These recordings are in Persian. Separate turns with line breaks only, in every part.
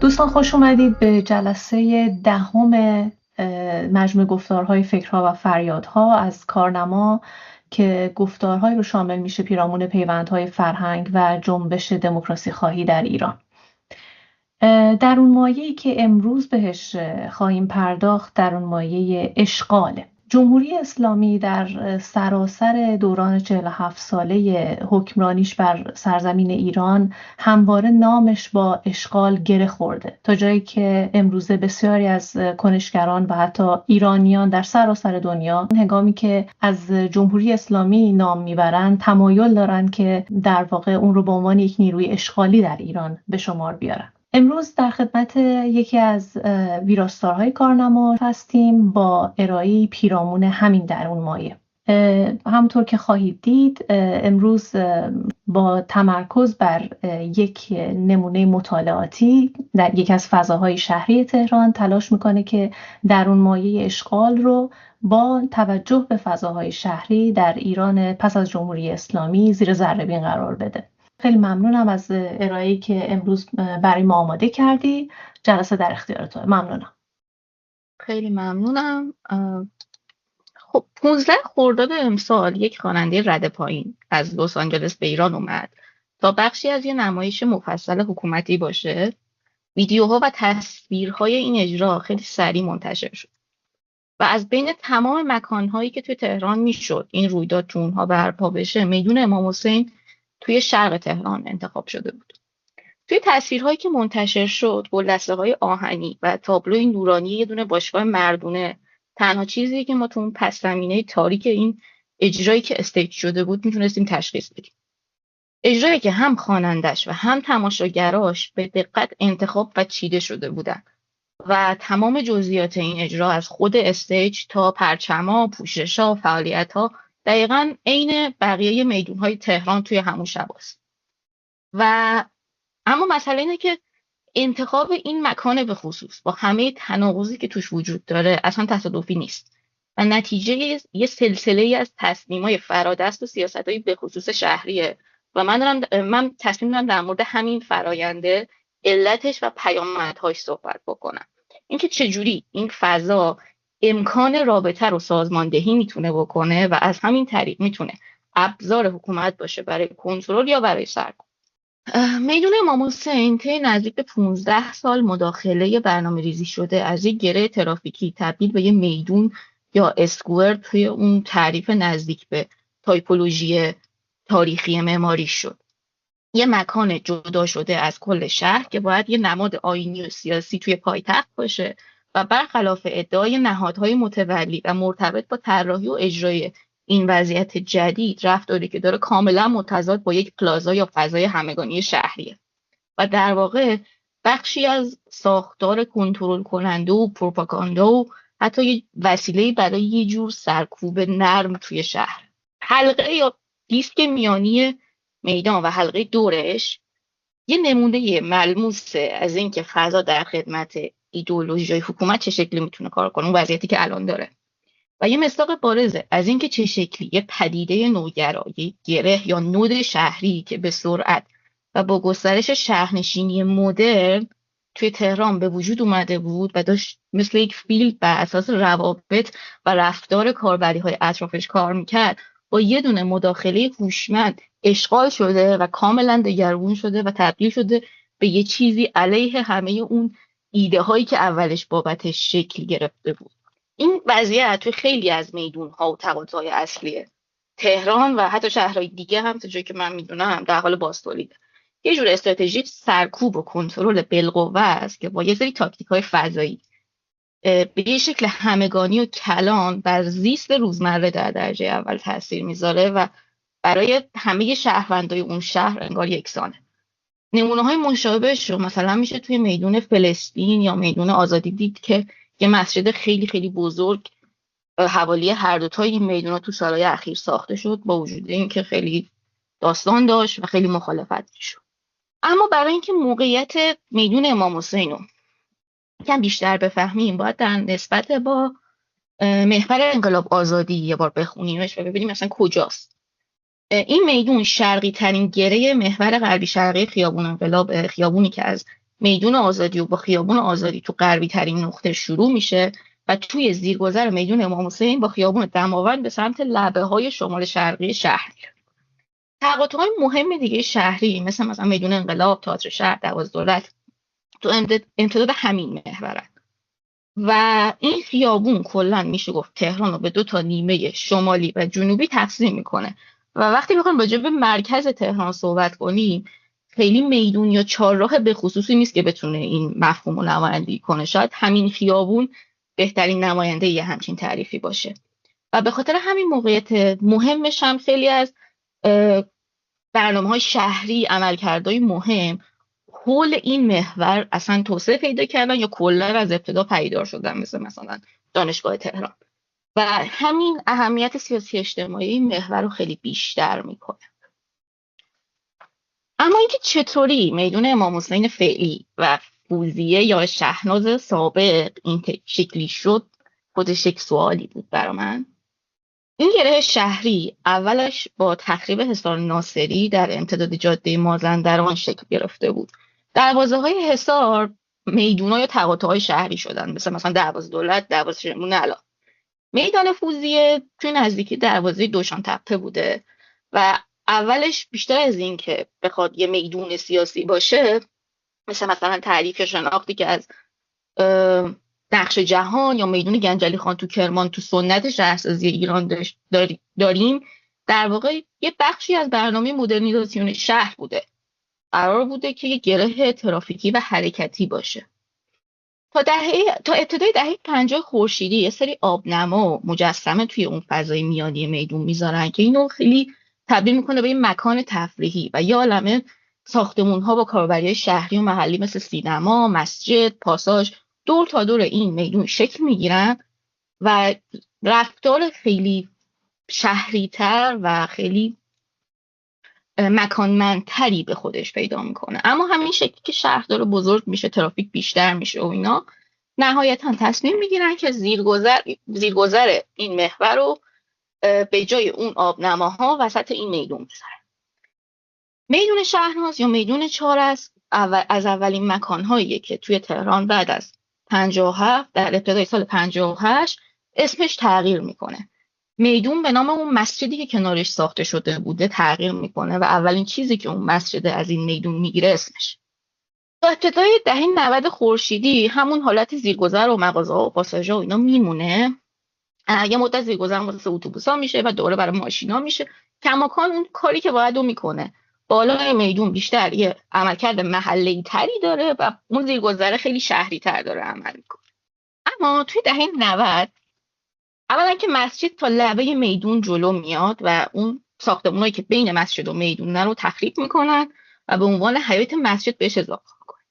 دوستان خوش اومدید به جلسه دهم مجموع گفتارهای فکرها و فریادها از کارنما که گفتارهایی رو شامل میشه پیرامون پیوندهای فرهنگ و جنبش دموکراسی خواهی در ایران. در اون مایه‌ای که امروز بهش خواهیم پرداخت در اون مایه اشغاله. جمهوری اسلامی در سراسر دوران 47 ساله حکمرانیش بر سرزمین ایران همواره نامش با اشغال گره خورده، تا جایی که امروزه بسیاری از کنشگران و حتی ایرانیان در سراسر دنیا هنگامی که از جمهوری اسلامی نام میبرند تمایل دارند که در واقع اون رو به عنوان یک نیروی اشغالی در ایران به شمار بیارن. امروز در خدمت یکی از ویراستارهای کارنما هستیم با ارائه پیرامون همین درون مایه. همونطور که خواهید دید امروز با تمرکز بر یک نمونه مطالعاتی در یک از فضاهای شهری تهران تلاش میکنه که درون مایه اشغال رو با توجه به فضاهای شهری در ایران پس از جمهوری اسلامی زیر ذره‌بین قرار بده. خیلی ممنونم از ارائه‌ای که امروز برای ما آماده کردی. جلسه در اختیار تو. ممنونم.
خیلی ممنونم. خب 15 خرداد امسال یک خواننده رده پایین از لس آنجلس به ایران اومد تا بخشی از یه نمایش مفصل حکومتی باشه. ویدیوها و تصویرهای این اجرا خیلی سریع منتشر شد و از بین تمام مکانهایی که توی تهران میشد این رویداد تو اونها برپا بشه، میدون امام حسین توی شرق تهران انتخاب شده بود. توی تصویرهایی که منتشر شد، گلدسته‌های آهنی و تابلوی نورانی یه دونه باشگاه مردونه تنها چیزی که ما تو اون پس زمینه تاریک این اجرایی که استیج شده بود میتونستیم تشخیص بدیم. اجرایی که هم خوانندش و هم تماشاگراش به دقت انتخاب و چیده شده بودن و تمام جزئیات این اجرا از خود استیج تا پرچما، پوشش‌ها، فعالیت‌ها دقیقاً عین بقیه میدون‌های تهران توی همون شباست. و اما مسئله اینه که انتخاب این مکان به خصوص با همه تناقضی که توش وجود داره اصلا تصادفی نیست و نتیجه یه سلسله از تصمیم‌های فرادست و سیاست‌های به خصوص شهریه و من تصمیم دارم در مورد همین فراینده، علتش و پیامدهاش صحبت بکنم. اینکه چجوری این فضا امکان رابطه رو سازماندهی میتونه بکنه و از همین طریق میتونه ابزار حکومت باشه برای کنترل یا برای سرکوب. میدون امام حسین طی نزدیک به 15 سال مداخله برنامه ریزی شده از یک گره ترافیکی تبدیل به یه میدون یا اسکوئر توی اون تعریف نزدیک به تایپولوژی تاریخی معماری شد. یه مکان جدا شده از کل شهر که باید یه نماد آیینی و سیاسی توی پایتخت باشه و برخلاف ادعای نهادهای متولی و مرتبط با طراحی و اجرای این وضعیت جدید، رفتاری که داره کاملا متضاد با یک پلازا یا فضای همگانی شهریه و در واقع بخشی از ساختار کنترل کننده و پروپاگاندا و حتی یه وسیله برای یه جور سرکوب نرم توی شهر. حلقه یا دیسک میانی میدان و حلقه دورش یه نمونه ملموسه از اینکه فضا در خدمت ایدئولوژی حکومت چه شکلی میتونه کار کنه، اون وضعیتی که الان داره، و یه مصداق بارزه از اینکه چه شکلی یه پدیده نوگرا، یه گره یا نود شهری که به سرعت و با گسترش شهرنشینی مدرن توی تهران به وجود اومده بود و داشت مثل یک فیلد بر اساس روابط و رفتار کاربری‌های اطرافش کار میکرد، با یه دونه مداخله هوشمند اشغال شده و کاملا دگرگون شده و تبدیل شده به یه چیزی علیه همه اون ایده هایی که اولش بابتش شکل گرفته بود. این وضعیت توی خیلی از میدون‌ها و تقاطع‌های اصلی تهران و حتی شهرهای دیگه هم تا جایی که من میدونم در حال بازتولیده. یه جور استراتژی سرکوب و کنترل بالقوه است که با یه سری تاکتیک‌های فضایی به یه شکل همگانی و کلان بر زیست روزمره در درجه اول تاثیر میذاره و برای همه شهروندای اون شهر انگار یکسانه. نمونه‌های مشابهش رو مثلا میشه توی میدون فلسطین یا میدون آزادی دید که یه مسجد خیلی خیلی بزرگ حوالی هر دوتای این میدونا تو سالهای اخیر ساخته شد، با وجود اینکه خیلی داستان داشت و خیلی مخالفت شد. اما برای اینکه موقعیت میدون امام حسین رو یکم بیشتر بفهمیم باید در نسبت با محور انقلاب آزادی یه بار بخونیمش و ببینیم مثلا کجاست. این میدون شرقی ترین گره محور غربی شرقی خیابون انقلاب، خیابونی که از میدون آزادی و با خیابون آزادی تو غربی ترین نقطه شروع میشه و توی زیرگذر میدون امام حسین با خیابون دماوند به سمت لبه های شمال شرقی شهر میره. تقاطع‌های مهم دیگه شهری مثلا میدون انقلاب، تئاتر شهر، دولت تو امتداد همین محورن و این خیابون کلا میشه گفت تهران رو به 2 نیمه شمالی و جنوبی تقسیم میکنه و وقتی میخوایم راجع به مرکز تهران صحبت کنیم خیلی میدون یا چهارراه به خصوصی نیست که بتونه این مفهوم رو نمایندگی کنه. شاید همین خیابون بهترین نماینده یه همچین تعریفی باشه و به خاطر همین موقعیت مهمش هم خیلی از برنامه‌های شهری، عملکردهای مهم حول این محور اصلا توسعه پیدا کردن یا کلا از ابتدا پدیدار شدن، مثلا دانشگاه تهران و همین اهمیت سیاسی اجتماعی این محور رو خیلی بیشتر میکنه. اما اینکه چطوری میدون امام حسین فعلی و فوزیه یا شهناز سابق این شکلی شد خودش یک سوالی بود برا من. این گره شهری اولش با تخریب حصار ناصری در امتداد جاده مازندران شکل گرفته بود. دروازه‌های حصار میدون‌ها یا تقاطع‌های شهری شدن، مثلا دروازه دولت، دروازه شمرون اعلی. میدان فوزیه توی نزدیکی دروازه دوشان تپه بوده و اولش بیشتر از این که بخواد یه میدون سیاسی باشه مثلا تعریف یا شناختی که از نقش جهان یا میدون گنجلی خان تو کرمان تو سنت شهرسازی ایران داریم در واقع یه بخشی از برنامه مدرنیزاسیون شهر بوده. قرار بوده که یه گره ترافیکی و حرکتی باشه. تا ابتدای دهه 50 خورشیدی یه سری آبنما و مجسمه توی اون فضای میانی میدون میذارن که اینو خیلی تبدیل میکنه به این مکان تفریحی و یه عالمه ساختمون‌ها با کاربری شهری و محلی مثل سینما، مسجد، پاساژ دور تا دور این میدون شکل میگیرن و رفتار خیلی شهری‌تر و خیلی مکانمندتری به خودش پیدا میکنه. اما همین شکلی که شهردار بزرگ میشه، ترافیک بیشتر میشه و اینا، نهایتا تصمیم میگیرن که زیرگذر این محور رو به جای اون آبنماها وسط این میدون بذارن. میدون شهرناز یا میدون چهاررس از اولین مکانهاییه که توی تهران بعد از 57 در ابتدای سال 58 اسمش تغییر میکنه. میدون به نام اون مسجدی که کنارش ساخته شده بوده تغییر میکنه و اولین چیزی که اون مسجد از این میدون میگیره اسمش. تا ابتدای دهه 90 خورشیدی همون حالت زیرگذر و مغازه‌ها و پاساژها و اینا میمونه. یه مدت زیرگذر واسه اتوبوسا میشه و دوره برای ماشینا میشه. کماکان اون کاری که باید رو میکنه. بالای میدون بیشتر یه عملکرد محله‌ای تری داره و اون زیرگذر خیلی شهری تر داره عمل میکنه. اما توی دهه 90 اولا که مسجد تا لبه میدون جلو میاد و اون ساختمونایی که بین مسجد و میدون رو تخریب میکنن و به عنوان حیاط مسجد بهش اضافه میکنن.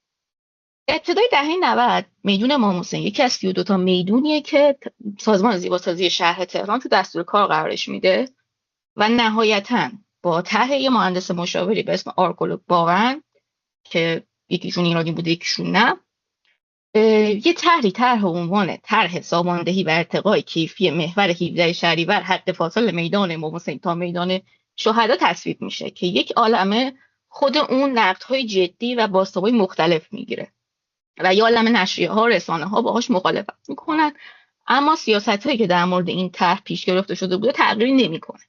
ابتدای دهه 90 میدون امام حسین یکی از 32 میدونیه که سازمان زیباسازی شهر تهران تو دستور کار قرارش میده و نهایتاً با طرح یه مهندس مشاوری به اسم آرکولوگ باقن که یکیشون ایرانی بوده یکیشون نه، یه طرح عنوان طرح ساماندهی و ارتقای کیفی محور 17 شهریور حد فاصل میدان امام حسین تا میدان شهدا تصویب میشه که یک عالمه خود اون نقدهای جدی و بازتابای مختلف میگیره و یه عالمه نشریه‌ها، رسانه‌ها باهاش مخالفت میکنن، اما سیاستایی که در مورد این طرح پیش گرفته شده بوده تغییری نمیکنه.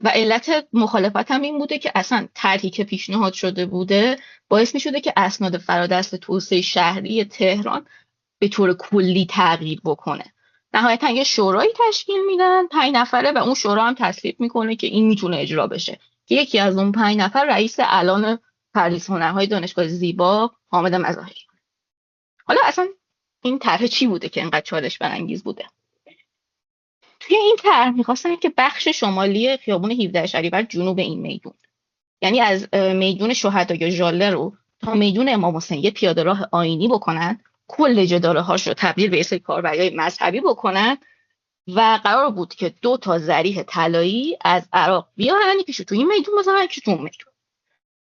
و علت مخالفت هم این بوده که اصلا طرحی که پیشنهاد شده بوده باعث می شده که اسناد فرادست توسعه شهری تهران به طور کلی تغییر بکنه. نهایتا یه شورایی تشکیل میدن 5 نفره و اون شورا هم تصویب میکنه که این میتونه اجرا بشه که یکی از اون 5 نفر رئیس الان پردیس هنرهای دانشگاه زیبا حامد مظاهری. حالا اصلا این طرح چی بوده که اینقدر چالش برانگیز بوده؟ توی این طرح می‌خواستن که بخش شمالی خیابون 17 شهریور جنوب این میدون، یعنی از میدون شهدا یا ژاله رو تا میدون امام حسین یه پیاده‌راه آیینی بکنن، کل جداره‌هاش رو تبدیل به سری کاربری‌های مذهبی بکنن و قرار بود که 2 ضریح طلایی از عراق بیارن، یکیشو تو این میدون بزنن یکیشو تو اون میدون.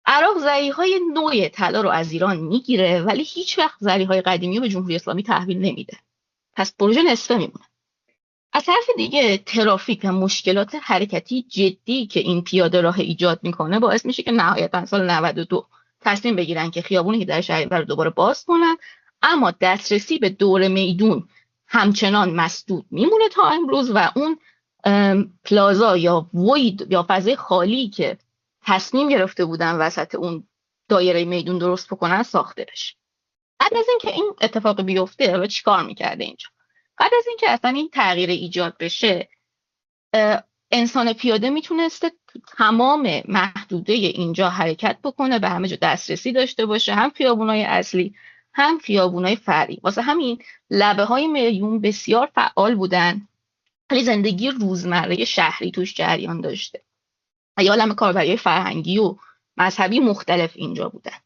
عراق ضریح‌های نوع طلا رو از ایران میگیره ولی هیچ وقت ضریح‌های قدیمی رو به جمهوری اسلامی تحویل نمیده. پس پروژه نصفه میمونه. از طرف دیگه ترافیک و مشکلات حرکتی جدی که این پیاده راه ایجاد میکنه باعث میشه که نهایتا سال 92 تصمیم بگیرن که خیابون 18 شهریور رو دوباره باز کنن، اما دسترسی به دور میدون همچنان مسدود میمونه تا امروز و اون پلازا یا وید یا فضای خالی که تصمیم گرفته بودن وسط اون دایره میدون درست بکنن ساخته بشه. قبل از اینکه این اتفاق بیفته و چیکار میکرده اینجا؟ قبل از اینکه اصلا این تغییر ایجاد بشه، انسان پیاده میتونسته تمام محدوده اینجا حرکت بکنه، به همه جا دسترسی داشته باشه، هم خیابونای اصلی هم خیابونای فرعی. واسه همین لبه های میدون بسیار فعال بودن، ولی زندگی روزمره شهری توش جریان داشته و یه عالمه کاربری فرهنگی و مذهبی مختلف اینجا بودن.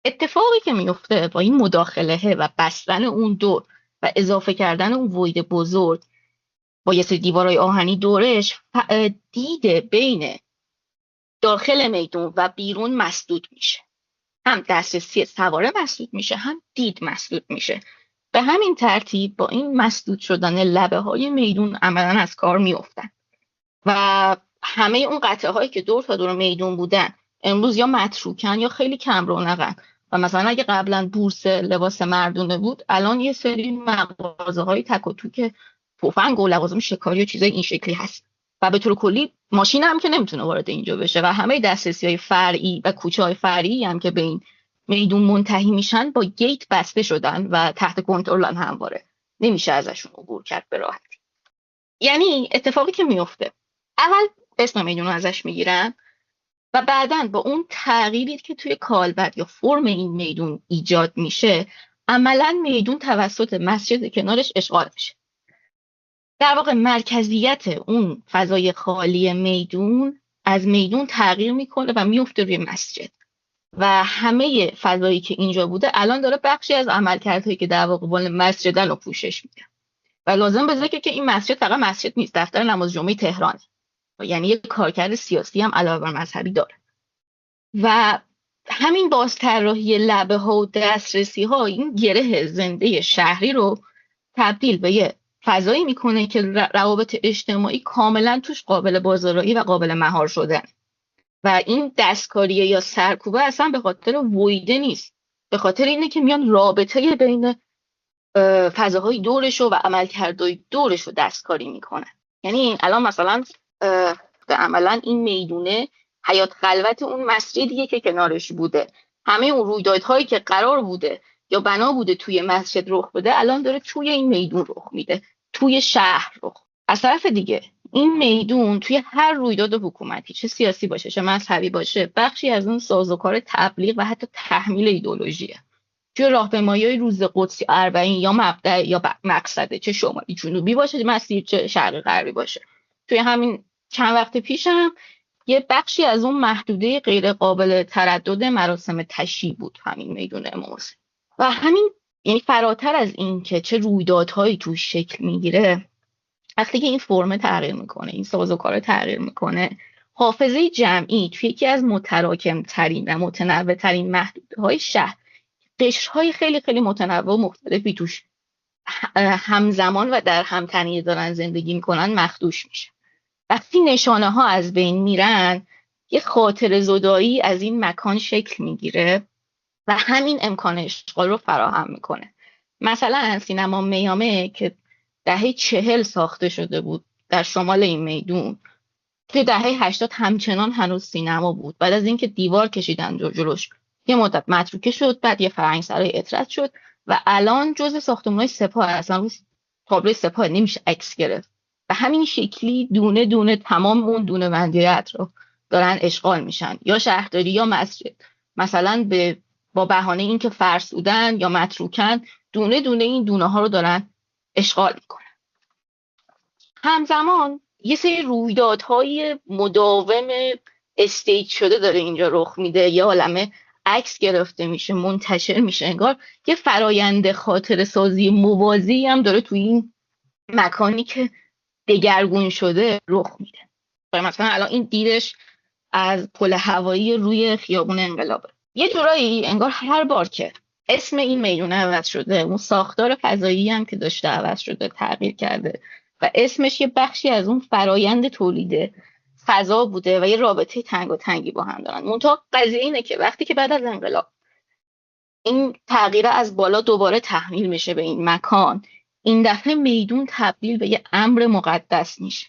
اتفاقی که میفته با این مداخله و بستن اون دور و اضافه کردن اون وید بزرگ با یه سری دیوارای آهنی دورش، دید بین داخل میدون و بیرون مسدود میشه. هم دسترسی سواره مسدود میشه، هم دید مسدود میشه. به همین ترتیب با این مسدود شدن لبه های میدون عملاً از کار میافتن و همه اون قطعه هایی که دور تا دور میدون بودن امروز یا متروکن یا خیلی کم رونقن. و مثلا اگه قبلا بورس لباس مردونه بود، الان یه سری مغازه های تک و توک تفنگ و لوازم شکاری و چیزای این شکلی هست و به طور کلی ماشین هم که نمیتونه وارد اینجا بشه و همه دسترسی های فرعی و کوچه های فرعی هم که به این میدون منتهی میشن با گیت بسته شدن و تحت کنترل هم همواره، نمیشه ازشون عبور کرد به راحتی. یعنی اتفاقی که میفته، اول اسم میدون رو ازش میگیرن و بعداً با اون تغییری که توی کالبد یا فرم این میدون ایجاد میشه، عملاً میدون توسط مسجد کنارش اشغال میشه. در واقع مرکزیت اون فضای خالی میدون از میدون تغییر میکنه و میفته روی مسجد و همه فضایی که اینجا بوده الان داره بخشی از عملکردهایی که در واقع بال مسجدن رو پوشش میده. و لازم به ذکر که این مسجد فقط مسجد نیست، دفتر نماز جمعه تهران، یعنی یک کارکرد سیاسی هم علاوه بر مذهبی داره. و همین بازطراحی لبه ها و دسترسی ها این گره زنده شهری رو تبدیل به یه فضایی میکنه که روابط اجتماعی کاملا توش قابل بازاریابی و قابل مهار شدن. و این دستکاریه یا سرکوبه اصلا به خاطر ویده نیست، به خاطر اینه که میان رابطه بین فضاهای دورش و عملکردهای دورش رو دستکاری میکنن. یعنی الان مثلا عملا این میدونه حیات خلوت اون مسجدیه که کنارش بوده، همه اون رویدادهایی که قرار بوده یا بنا بوده توی مسجد رخ بده الان داره توی این میدون رخ میده، توی شهر رخ. از طرف دیگه این میدون توی هر رویداد حکومتی، چه سیاسی باشه چه مذهبی باشه، بخشی از اون سازوکار تبلیغ و حتی تحمیل ایدئولوژیه. توی راهپیمایی روز قدسی اربعین یا مبدأ یا مقصده، چه شمالی جنوبی باشه مسیر چه شرقی غربی باشه. توی همین چند وقت پیشم یه بخشی از اون محدوده غیر قابل تردد مراسم تشییع بود همین میدون امام حسین. و همین یعنی فراتر از این که چه رویدادهایی توش شکل میگیره، وقتی که این فرم تغییر میکنه، این سازوکار تغییر میکنه، حافظه جمعی توی یکی از متراکم ترین و متنوع ترین محدوده های شهر، قشرهای خیلی خیلی متنوع و مختلفی توش همزمان و در همتنیه دارن زندگی میکنن مخدوش میشه. وقتی نشانه ها از بین میرن، یه خاطر زدایی از این مکان شکل میگیره و همین امکان اشغال رو فراهم میکنه. مثلا سینما میامه که دهه 40 ساخته شده بود در شمال این میدون، توی دهه 80 همچنان هنوز سینما بود. بعد از اینکه دیوار کشیدن جلوش یه مدت متروکه شد، بعد یه فرهنگسرای اطرد شد و الان جزء ساختمان‌های سپاه، اصلا روز تابلوی سپاه نمیشه عکس گرفت. و همین شکلی دونه دونه تمام اون دونه مندیت رو دارن اشغال میشن، یا شهرداری یا مسجد، مثلا با بهانه اینکه فرسودن یا متروکن دونه دونه این دونه ها رو دارن اشغال میکنن. همزمان یه سری رویدادهای مداوم استیج شده داره اینجا رخ میده، یه عالمه عکس گرفته میشه، منتشر میشه، انگار یه فرایند خاطره سازی موازی هم داره توی این مکانی که دگرگون شده رخ میده. مثلا الان این دیدش از پل هوایی روی خیابون انقلابه. یه جورایی انگار هر بار که اسم این میدون عوض شده، اون ساختار فضایی هم که داشته عوض شده، تغییر کرده و اسمش یه بخشی از اون فرایند تولید فضا بوده و یه رابطه تنگ و تنگی با هم دارن. منتها قضیه اینه که وقتی که بعد از انقلاب این تغییر از بالا دوباره تحمیل میشه به این مکان، این دفعه میدون تبدیل به یه امر مقدس میشه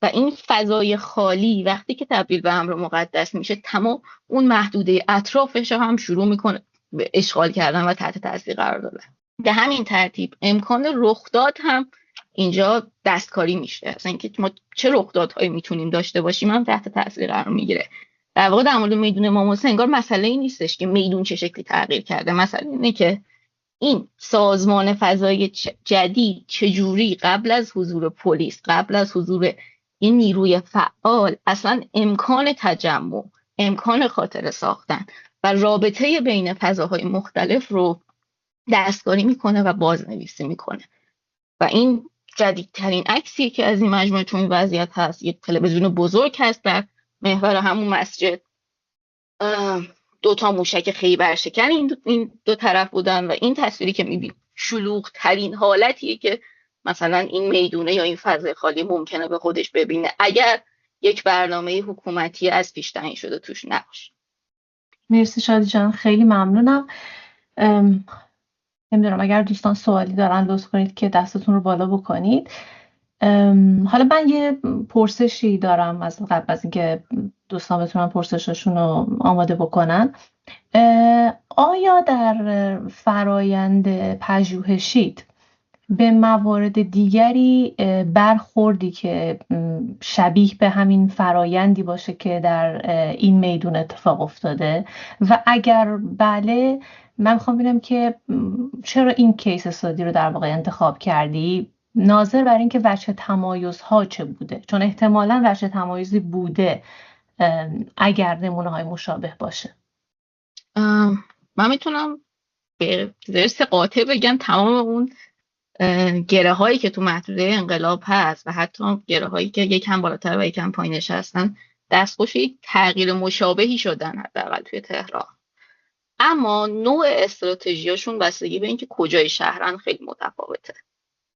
و این فضای خالی وقتی که تبدیل به امر مقدس میشه، تمام اون محدوده اطرافش هم شروع میکنه به اشغال کردن و تحت تاثیر قرار دادن. به همین ترتیب امکان رخداد هم اینجا دستکاری میشه. اصلا اینکه ما چه رخدادهایی میتونیم داشته باشیم هم تحت تاثیر قرار میگیره. در واقع در مورد میدون امام حسین انگار مسئله این نیستش که میدون چه شکلی تغییر کرده، مسئله اینه که این سازمان فضای جدید چجوری قبل از حضور پلیس، قبل از حضور این نیروی فعال، اصلا امکان تجمع، امکان خاطره ساختن و رابطه بین فضاهای مختلف رو دستکاری میکنه و بازنویسی میکنه. و این جدیدترین عکسیه که از این مجموعه تو این وضعیت هست. یک تلویزیون بزرگ هست در محور همون مسجد، دوتا موشک خیبر شکن این دو طرف بودن و این تصویری که میبینیم شلوغ ترین حالتیه که مثلا این میدونه یا این فضای خالی ممکنه به خودش ببینه اگر یک برنامه حکومتی از پیش تعیین شده توش نباشه.
مرسی شادی جان، خیلی ممنونم. نمیدونم اگر دوستان سوالی دارن لطف کنید که دستتون رو بالا بکنید. حالا من یه پرسشی دارم از قبل از اینکه دوستان بتونن پرسششون رو آماده بکنن. آیا در فرایند پژوهشیت به موارد دیگری برخوردی که شبیه به همین فرایندی باشه که در این میدون اتفاق افتاده؟ و اگر بله، من میخوام ببینم که چرا این کیس استادی رو در واقع انتخاب کردی، ناظر بر این که وجه تمایزها چه بوده، چون احتمالاً وجه تمایزی بوده اگر نمونه های مشابه باشه.
من میتونم به درست قاطع بگم تمام اون گره هایی که تو محدوده انقلاب هست و حتی گره هایی که یکم بالاتر و یکم پایینش هستن دستخوش یک تغییر مشابهی شدن حداقل توی تهران. اما نوع استراتژیاشون بستگی به اینکه کجای شهرن خیلی متفاوته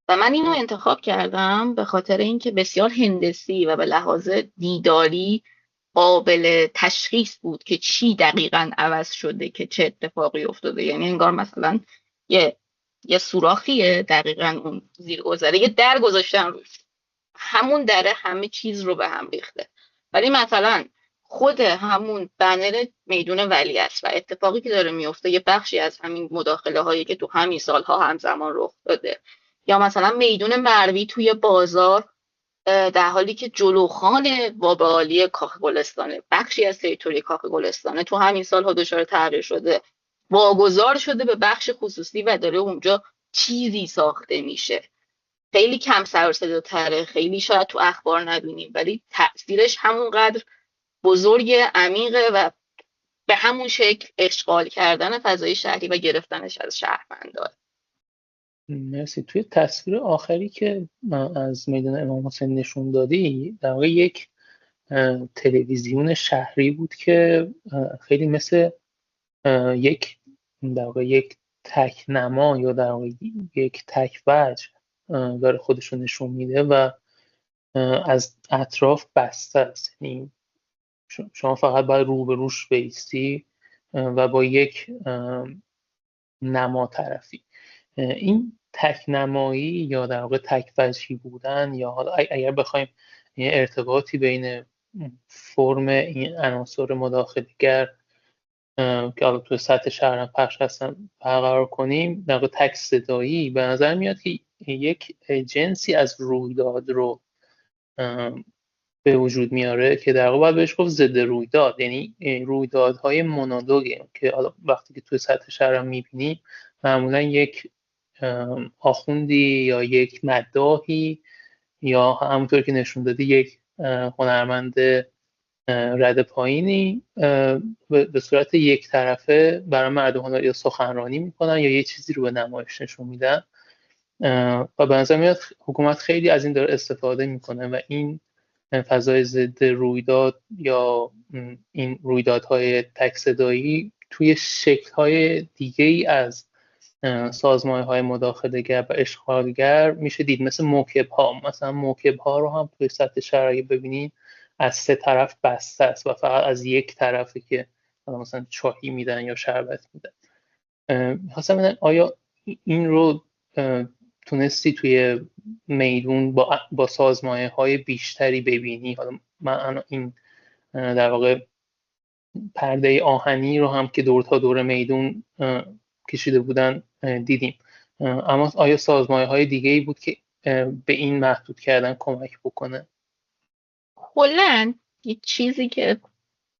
و من اینو انتخاب کردم به خاطر اینکه بسیار هندسی و به لحاظ دیداری قابل تشخیص بود که چی دقیقاً عوض شده، که چه اتفاقی افتاده. یعنی انگار مثلا یه سوراخیه دقیقاً اون زیر گذره، یه در گذاشتن روش، همون دره همه چیز رو به هم ریخته. ولی مثلا خود همون بنر میدون ولیعصر و اتفاقی که داره میفته یه بخشی از همین مداخله هایی که تو همین سالها همزمان رخ داده، یا مثلا میدون مروی توی بازار در حالی که جلوخان وابعالی کاخ گلستانه، بخشی از تریتوری کاخ گلستانه تو همین سالها دچار تغییر شده، واگذار شده به بخش خصوصی و داره اونجا چیزی ساخته میشه. خیلی کم سر و صداتره، خیلی شاید تو اخبار نبینیم، ولی تأثیرش همونقدر بزرگ، عمیقه و به همون شکل اشغال کردن فضای شهری و گرفتنش از شهروندان.
مرسی. توی تصویر آخری که از میدان امام حسین نشون دادی در واقع یک تلویزیون شهری بود که خیلی مثل یک در واقع یک تک نما یا در واقع یک تک وجه داره خودشون نشون میده و از اطراف بسته است. یعنی شما فقط باید روبروش بایستی و با یک نما طرفی. این تک نمایی یا در واقع تک وجهی بودن، یا حالا اگر بخوایم ارتباطی بین فرم این عناصر مداخله‌گر که حالا تو سطح شهر هم پخش هستن برقرار کنیم، در واقع تک صدایی به نظر میاد که یک جنسی از رویداد رو به وجود میاره که در واقع باید بهش گفت ضد رویداد. یعنی رویدادهای مونولوگه که حالا وقتی که توی سطح شهر هم میبینیم معمولا یک آخوندی یا یک مداحی یا همونطور که نشون دادی یک هنرمند رده پایینی به صورت یک طرفه برای مردم یا سخنرانی میکنن یا یه چیزی رو به نمایش نشون میدن و به نظر میاد حکومت خیلی از این داره استفاده میکنه و این فضای ضد رویداد یا این رویدادهای تک صدایی توی شکل‌های دیگه‌ای از سازمان‌های مداخله‌گر و اشغالگر میشه دید، مثل موکب‌ها. مثلا موکب‌ها رو هم توی سطح شهری ببینید از سه طرف بسته است و فقط از یک طرفه که مثلا چاهی میدن یا شربت میدن. حسن آیا این رو تونستی توی میدون با سازمایه های بیشتری ببینی؟ حالا من این در واقع پرده آهنی رو هم که دور تا دور میدون کشیده بودن دیدیم، اما آیا سازمایه های دیگه ای بود که به این محدود کردن کمک بکنه؟
کلاً یه چیزی که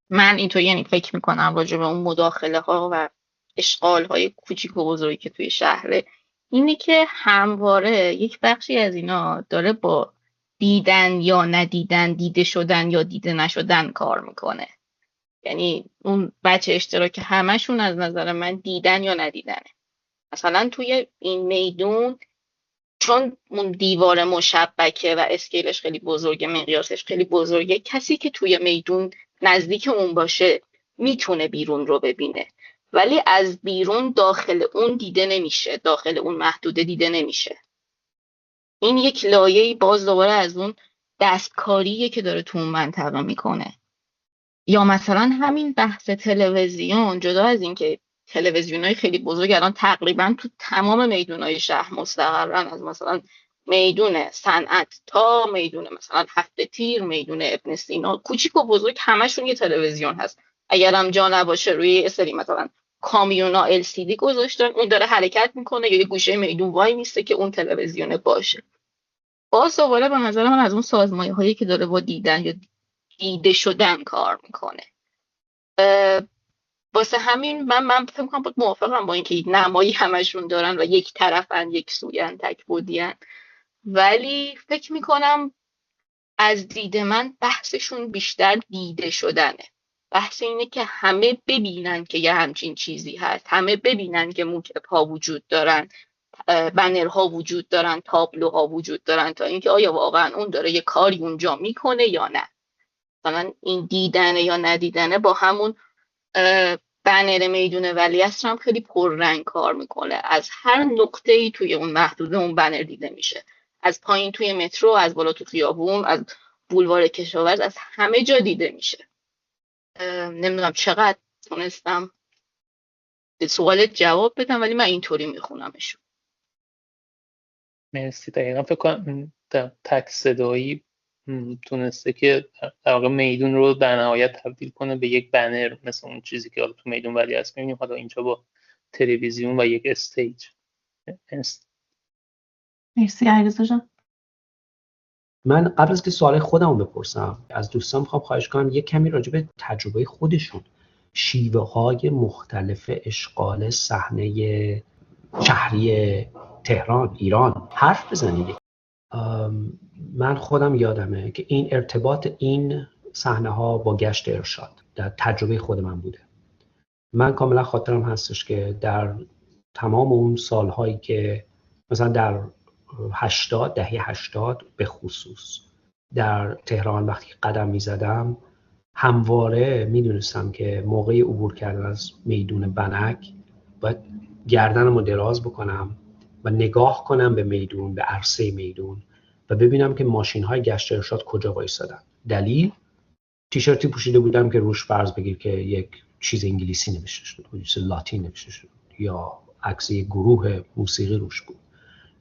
من اینطور یعنی فکر میکنم راجع به اون مداخله ها و اشغال های کوچیک و بزرگی که توی شهره، اینه که همواره یک بخشی از اینا داره با دیدن یا ندیدن، دیده شدن یا دیده نشدن کار میکنه. یعنی اون بچه اشتراک همشون از نظر من دیدن یا ندیدنه. مثلا توی این میدون چون اون دیوار مشبکه و اسکیلش خیلی بزرگه، مقیاسش خیلی بزرگه، کسی که توی میدون نزدیک اون باشه میتونه بیرون رو ببینه، ولی از بیرون داخل اون دیده نمیشه، داخل اون محدوده دیده نمیشه. این یک لایه‌ای باز دوباره از اون دستکاریه که داره تو اون منطقه میکنه. یا مثلا همین بحث تلویزیون، جدا از این که تلویزیونای خیلی بزرگ الان تقریبا تو تمام میدونای شهر مستقرن، از مثلا میدون صنعت تا میدون مثلا هفت تیر، میدون ابن سینا، کوچیک و بزرگ همشون یه تلویزیون هست. اگرم جا نباشه روی سری مثلا کامیونا LCD گذاشتن، اون داره حرکت میکنه یا یه گوشه میدون وای میسته که اون تلویزیون باشه. باز دوباره به نظر من از اون سازمایه هایی که داره با دیدن یا دیده شدن کار میکنه. واسه همین من فکر می‌کنم بود موافقم با اینکه نمایی همشون دارن و یک طرفن، یک سویان، تک بودین، ولی فکر میکنم از دید من بحثشون بیشتر دیده شدنه. بحث اینه که همه ببینن که یه همچین چیزی هست، همه ببینن که موکب ها وجود دارن، بنرها وجود دارن، تابلوها وجود دارن، تا اینکه آیا واقعا اون داره یه کاری اونجا میکنه یا نه. مثلا این دیدنه یا ندیدنه با همون بنر میدون ولیعصر هم خیلی پررنگ کار میکنه. از هر نقطه‌ای توی اون محدوده اون بنر دیده میشه، از پایین توی مترو، از بالا تو خیابون، از بولوار کشاورز، از همه جا دیده میشه. نمیدونم چقدر تونستم به سوالت جواب بدم، ولی من اینطوری میخونمشون.
مرسی. دقیقا فکر کنم تک صدایی تونسته که در واقع میدون رو در نهایت تبدیل کنه به یک بنر، مثل اون چیزی که حالا تو میدون ولیعصر می‌بینیم، حالا اینجا با تلویزیون و یک استیج.
مرسی علیرضا جان.
من قبل از که سوال خودم رو بپرسم از دوستان میخوام خواهش کنم یک کمی راجع به تجربه خودشون، شیوه های مختلف اشغال صحنه شهری تهران، ایران حرف بزنید. من خودم یادمه که این ارتباط این صحنه ها با گشت ارشاد در تجربه خود من بوده. من کاملا خاطرم هستش که در تمام اون سالهایی که مثلا در دهه 80 به خصوص در تهران وقتی قدم می زدم، همواره می دونستم که موقع عبور کردن از میدون بنک باید گردنم رو دراز بکنم و نگاه کنم به میدون، به عرصه میدون و ببینم که ماشین های گشت ارشاد کجا وایسادن. دلیل تیشرتی پوشیده بودم که روش فرض بگیر که یک چیز انگلیسی نوشته شده بود، چیز لاتین نوشته شده بود، یا عکس گروه موسیقی روش بود،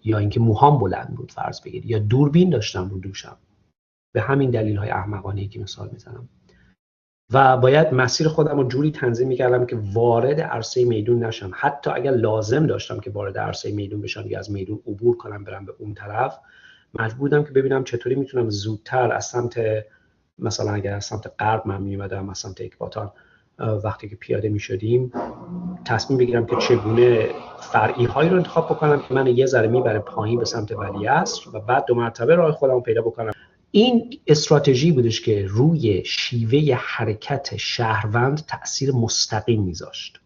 یا اینکه موهام بلند بود فرض بگیر، یا دوربین داشتم رو دوشم. به همین دلیل های احمقانه‌ای که مثال میزنم و باید مسیر خودم رو جوری تنظیم میکردم که وارد عرصه میدون نشم. حتی اگر لازم داشتم که وارد عرصه میدون بشم یا از میدون عبور کنم برم به اون طرف، مجبور بودم که ببینم چطوری میتونم زودتر از سمت، مثلا اگر از سمت غرب من میومدم، از سمت اکباتان وقتی که پیاده میشدیم، تصمیم بگیرم که چگونه فرعی هایی رو انتخاب بکنم که من یه ذره میبره پایین به سمت ولیعصر و بعد دو مرتبه راه خودم رو پیدا بکنم. این استراتژی بودش که روی شیوه حرکت شهروند تأثیر مستقیم میذاشت.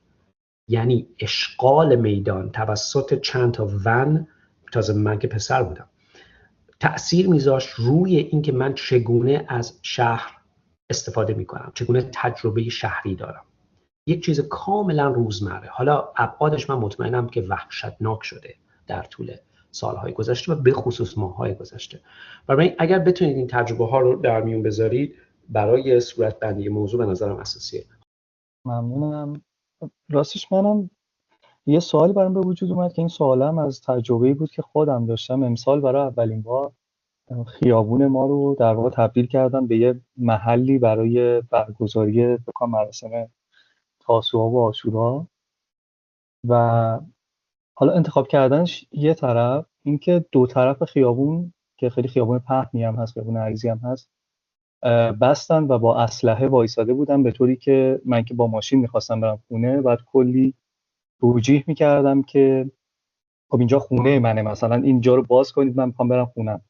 یعنی اشغال میدان توسط چند تا ون، تازه من که پسر بودم، تأثیر میذاشت روی اینکه من چگونه از شهر استفاده میکنم، چگونه تجربه شهری دارم. یک چیز کاملا روزمره. حالا ابعادش من مطمئنم که وحشتناک شده در طول سالهای گذشته و به خصوص ماهای گذشته. برای اگر بتونید این تجربه ها رو در میون بذارید، برای صورت بندی موضوع به نظرم اساسیه.
ممنونم. راستش منم یه سوالی برام به وجود اومد که این سوالم از تجربه‌ای بود که خودم داشتم. امسال برای اولین بار خیابون ما رو در واقع تبدیل کردم به یه محلی برای برگزاری بکنم مراسم تاسوعا و عاشورا. و حالا انتخاب کردنش یه طرف، اینکه دو طرف خیابون که خیلی خیابون پهنی هم هست، خیابون عریضی هم هست، بستن و با اسلحه وایساده بودن، به طوری که من که با ماشین میخواستم برم خونه بعد کلی توجیه میکردم که خب اینجا خونه منه، مثلا اینجا رو باز کنید من میخوام برم خونم.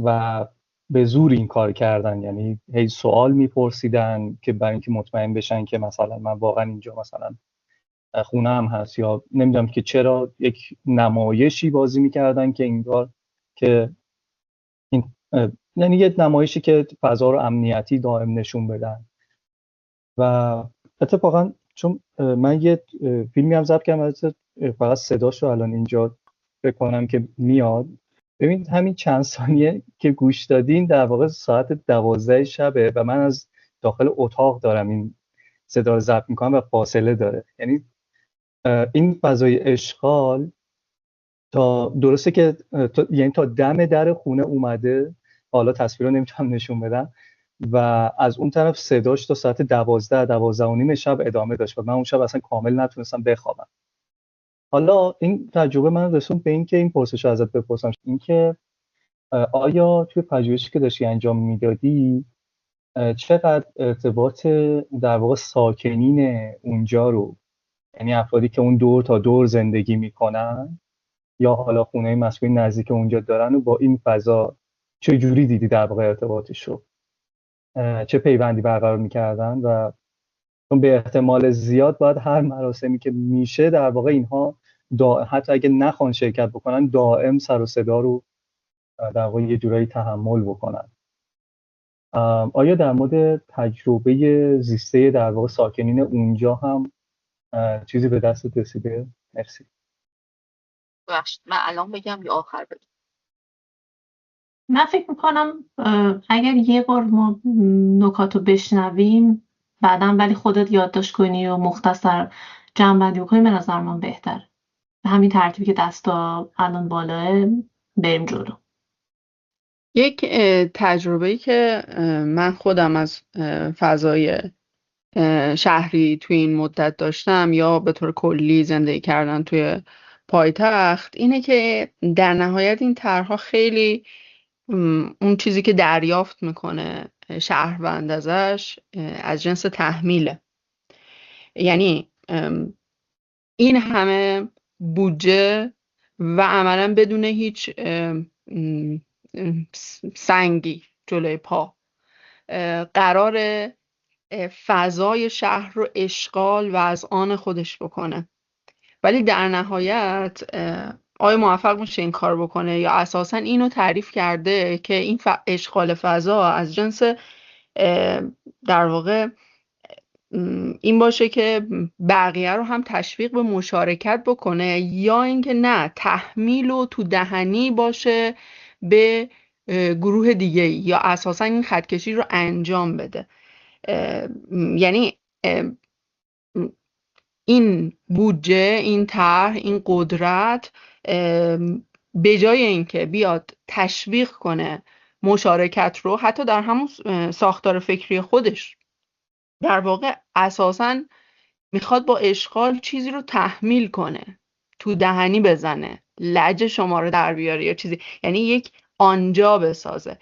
و به زور این کار کردن، یعنی هی سوال میپرسیدن که برای اینکه مطمئن بشن که مثلا من واقعا اینجا مثلا خونه هم هست، یا نمیدونم که چرا یک نمایشی بازی میکردن که انگار که این یعنی یه نمایشی که فضا رو امنیتی دائم نشون بدن. و اتفاقا چون من یه فیلمی هم ضبط کردم، فقط صداش رو الان اینجا بکنم که میاد. ببینید همین چند ثانیه که گوش دادین در واقع ساعت 12 شبه و من از داخل اتاق دارم این صدا رو ضبط میکنم و فاصله داره. یعنی این فضای اشغال تا درسته که یعنی تا دم در خونه اومده، حالا تصویر رو نمیتونم نشون بدم، و از اون طرف صداش تا ساعت 12 و نیم شب ادامه داشت و من اون شب اصلا کامل نتونستم بخوابم. حالا این تجربه من رسوند به این که این پرسش رو ازت بپرسم، این که آیا توی پژوهشی که داشتی انجام میدادی چقدر ارتباط در واقع ساکنین اونجا رو، یعنی افرادی که اون دور تا دور زندگی میکنن یا حالا خونه مسکونی نزدیک اونجا دارن و با این فضا چه جوری دیدی در واقع ارتباطش رو، چه پیوندی برقرار میکردن؟ و چون به احتمال زیاد باید هر مراسمی که میشه در واقع اینها حتی اگه نخوان شرکت بکنن دائم سر و صدا رو در واقع یه جورایی تحمل بکنن. آیا در مورد تجربه زیسته در واقع ساکنین اونجا هم چیزی به دست رسیده؟ مرسی.
ببخشید من الان بگم یا آخر بگم؟
من فکر میکنم اگر یه بار ما نکاتو بشنویم بعداً ولی خودت یادداشت کنی و مختصر جمع‌بندی بکنی به نظر من بهتره. به همین ترتیبی که دستا الان بالاه بریم جلو.
یک تجربه‌ای که من خودم از فضای شهری توی این مدت داشتم یا به طور کلی زندگی کردن توی پایتخت اینه که در نهایت این طرح‌ها خیلی اون چیزی که دریافت میکنه شهروند ازش از جنس تحمیله. یعنی این همه بودجه و عملا بدون هیچ سنگی جلوی پا قرار فضای شهر رو اشغال و از آن خودش بکنه، ولی در نهایت آیا موفق میشه این کار بکنه یا اساسا اینو تعریف کرده که این اشغال فضا از جنس در واقع این باشه که بقیه رو هم تشویق به مشارکت بکنه یا اینکه نه تحمیل و تو دهنی باشه به گروه دیگه یا اساسا این خطکشی رو انجام بده. یعنی این بودجه، این طرح، این قدرت به جای اینکه بیاد تشویق کنه مشارکت رو حتی در همون ساختار فکری خودش، در واقع اساساً میخواد با اشغال چیزی رو تحمیل کنه، تو دهنی بزنه، لجه شما رو در بیاره یا چیزی، یعنی یک آنجا بسازه.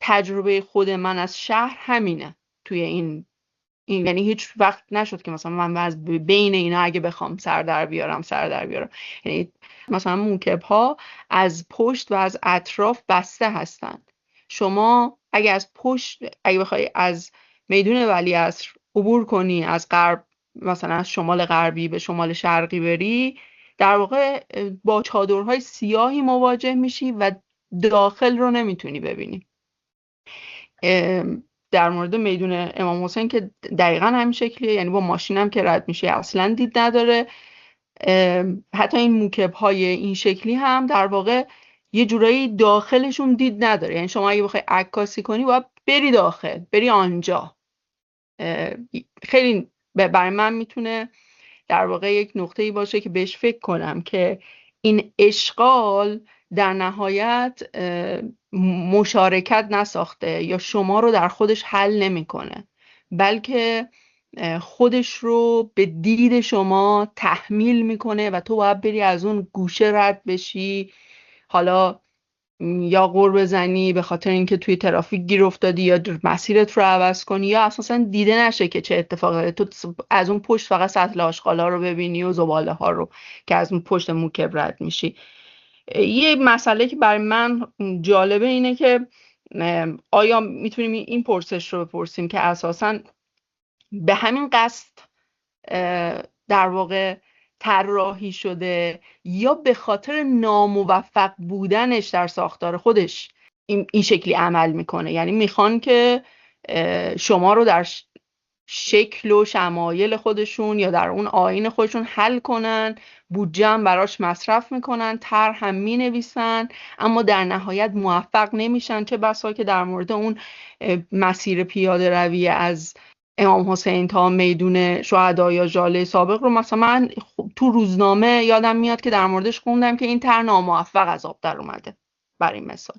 تجربه خود من از شهر همینه توی این یعنی هیچ وقت نشد که مثلا من از بین اینا اگه بخوام سر در بیارم. یعنی مثلا موکب ها از پشت و از اطراف بسته هستن. شما اگه از پشت اگه بخوای از میدون ولیعصر عبور کنی، از غرب مثلا از شمال غربی به شمال شرقی بری، در واقع با چادرهای سیاهی مواجه میشی و داخل رو نمیتونی ببینی. در مورد میدون امام حسین که دقیقا همین شکلیه، یعنی با ماشینم که رد میشه اصلا دید نداره. حتی این موکب های این شکلی هم در واقع یه جورایی داخلشون دید نداره. یعنی شما اگه بخوای عکاسی کنی باید بری داخل، بری آنجا. خیلی برای من میتونه در واقع یک نقطه‌ای باشه که بهش فکر کنم که این اشغال در نهایت مشارکت نساخته یا شما رو در خودش حل نمیکنه، بلکه خودش رو به دید شما تحمیل میکنه و تو باید بری از اون گوشه رد بشی، حالا یا غر بزنی به خاطر اینکه توی ترافیک گیر افتادی، یا مسیرت رو عوض کنی، یا اساسا دیده نشه که چه اتفاقی، تو از اون پشت فقط سطل آشغالا رو ببینی و زباله ها رو که از اون پشت موکب رد میشی. یه مسئله که برای من جالبه اینه که آیا میتونیم این پرسش رو بپرسیم که اساسا به همین قصد در واقع طراحی شده یا به خاطر ناموفق بودنش در ساختار خودش این شکلی عمل میکنه؟ یعنی میخوان که شما رو در شکل و شمایل خودشون یا در اون آیین خودشون حل کنن، بودجه هم براش مصرف میکنن، طرح هم مینویسن، اما در نهایت موفق نمیشن. چه بسا که در مورد اون مسیر پیاده روی از امام حسین تا میدون شهدا یا ژاله سابق رو مثلا من تو روزنامه یادم میاد که در موردش خوندم که این طرح ناموفق از آب در اومده، برای مثال.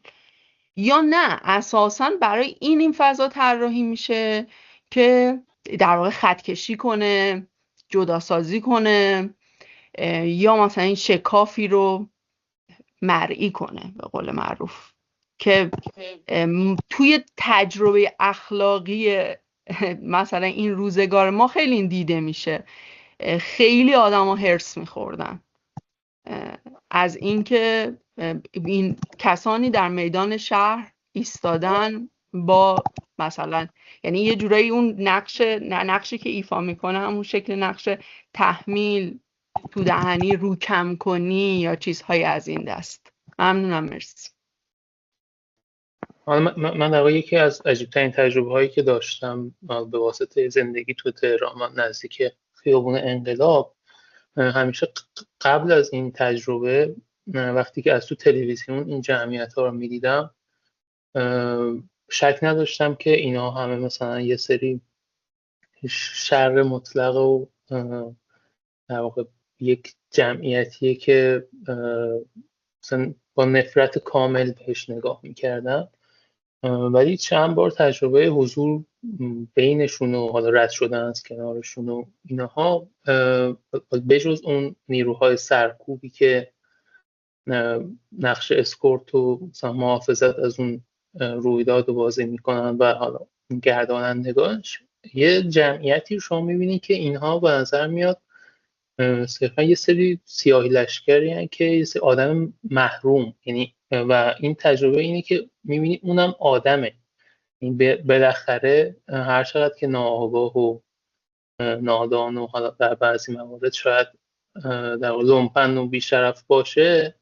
یا نه اساساً برای این فضا طراحی میشه که در واقع خطکشی کنه، جداسازی کنه، یا مثلا این شکافی رو مرئی کنه به قول معروف، که توی تجربه اخلاقی مثلا این روزگار ما خیلی این دیده میشه. خیلی آدم ها هرس میخوردن از اینکه این کسانی در میدان شهر ایستادن با مثلا، یعنی یه جورایی اون نقشی که ایفا میکنه همون شکل نقش تحمیل، تو دهنی، رو کم کنی یا چیزهای از این دست. ممنونم، مرسی.
من در واقع یکی از عجیب‌ترین تجربه هایی که داشتم به واسطه زندگی تو تهران نزدیک خیابون انقلاب، همیشه قبل از این تجربه وقتی که از تو تلویزیون این جمعیت ها رو میدیدم شک نداشتم که اینا همه مثلا یه سری شر مطلق و در واقع یک جمعیتیه که مثلا با نفرت کامل بهش نگاه میکردم. ولی چند بار تجربه حضور بینشون و حالا رد شدن از کنارشون و اینها، بجز اون نیروهای سرکوبی که نقش اسکورت و مثلا محافظت از اون رویداد رو بازی میکنن و حالا گردانندگانش، یه جمعیتی رو شما میبینی که اینها به نظر میاد صرفا یه سری سیاهی لشکری هن که یه سری آدم محروم، یعنی و این تجربه اینه که میبینی اونم آدمه. این بالاخره هر چقدر که ناآگاه و نادان و حالا در بعضی موارد شاید در لومپن و بیشرف باشه،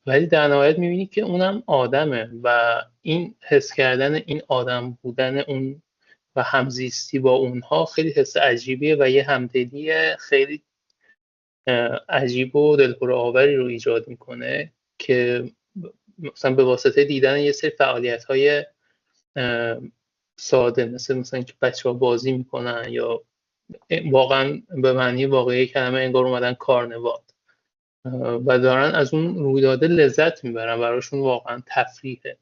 ولی در نهایت میبینی که اونم آدمه و این حس کردن این آدم بودن اون و همزیستی با اونها خیلی حس عجیبیه و یه همدلی خیلی عجیب و دلهره‌آوری رو ایجاد میکنه که مثلا به واسطه دیدن یه سری فعالیت‌های ساده مثلا که بچه‌ها بازی میکنن یا واقعا به معنی واقعی کلمه انگار اومدن کارنوال و دارن از اون رویداد لذت میبرن، براشون واقعا تفریحه.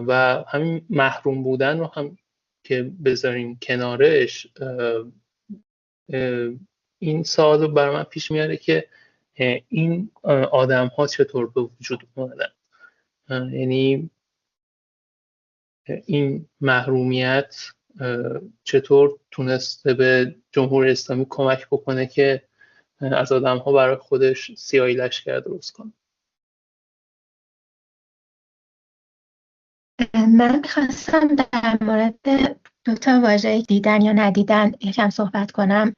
و همین محروم بودن رو هم که بذاریم کنارش، این سوال رو برای من پیش میاره که این آدم ها چطور به وجود اومدن، یعنی این محرومیت چطور تونسته به جمهوری اسلامی کمک بکنه که از آدم ها برای خودش سیاهی لشکر درست کنه.
من خواستم در مورد دو تا واژه دیدن یا ندیدن یکم صحبت کنم.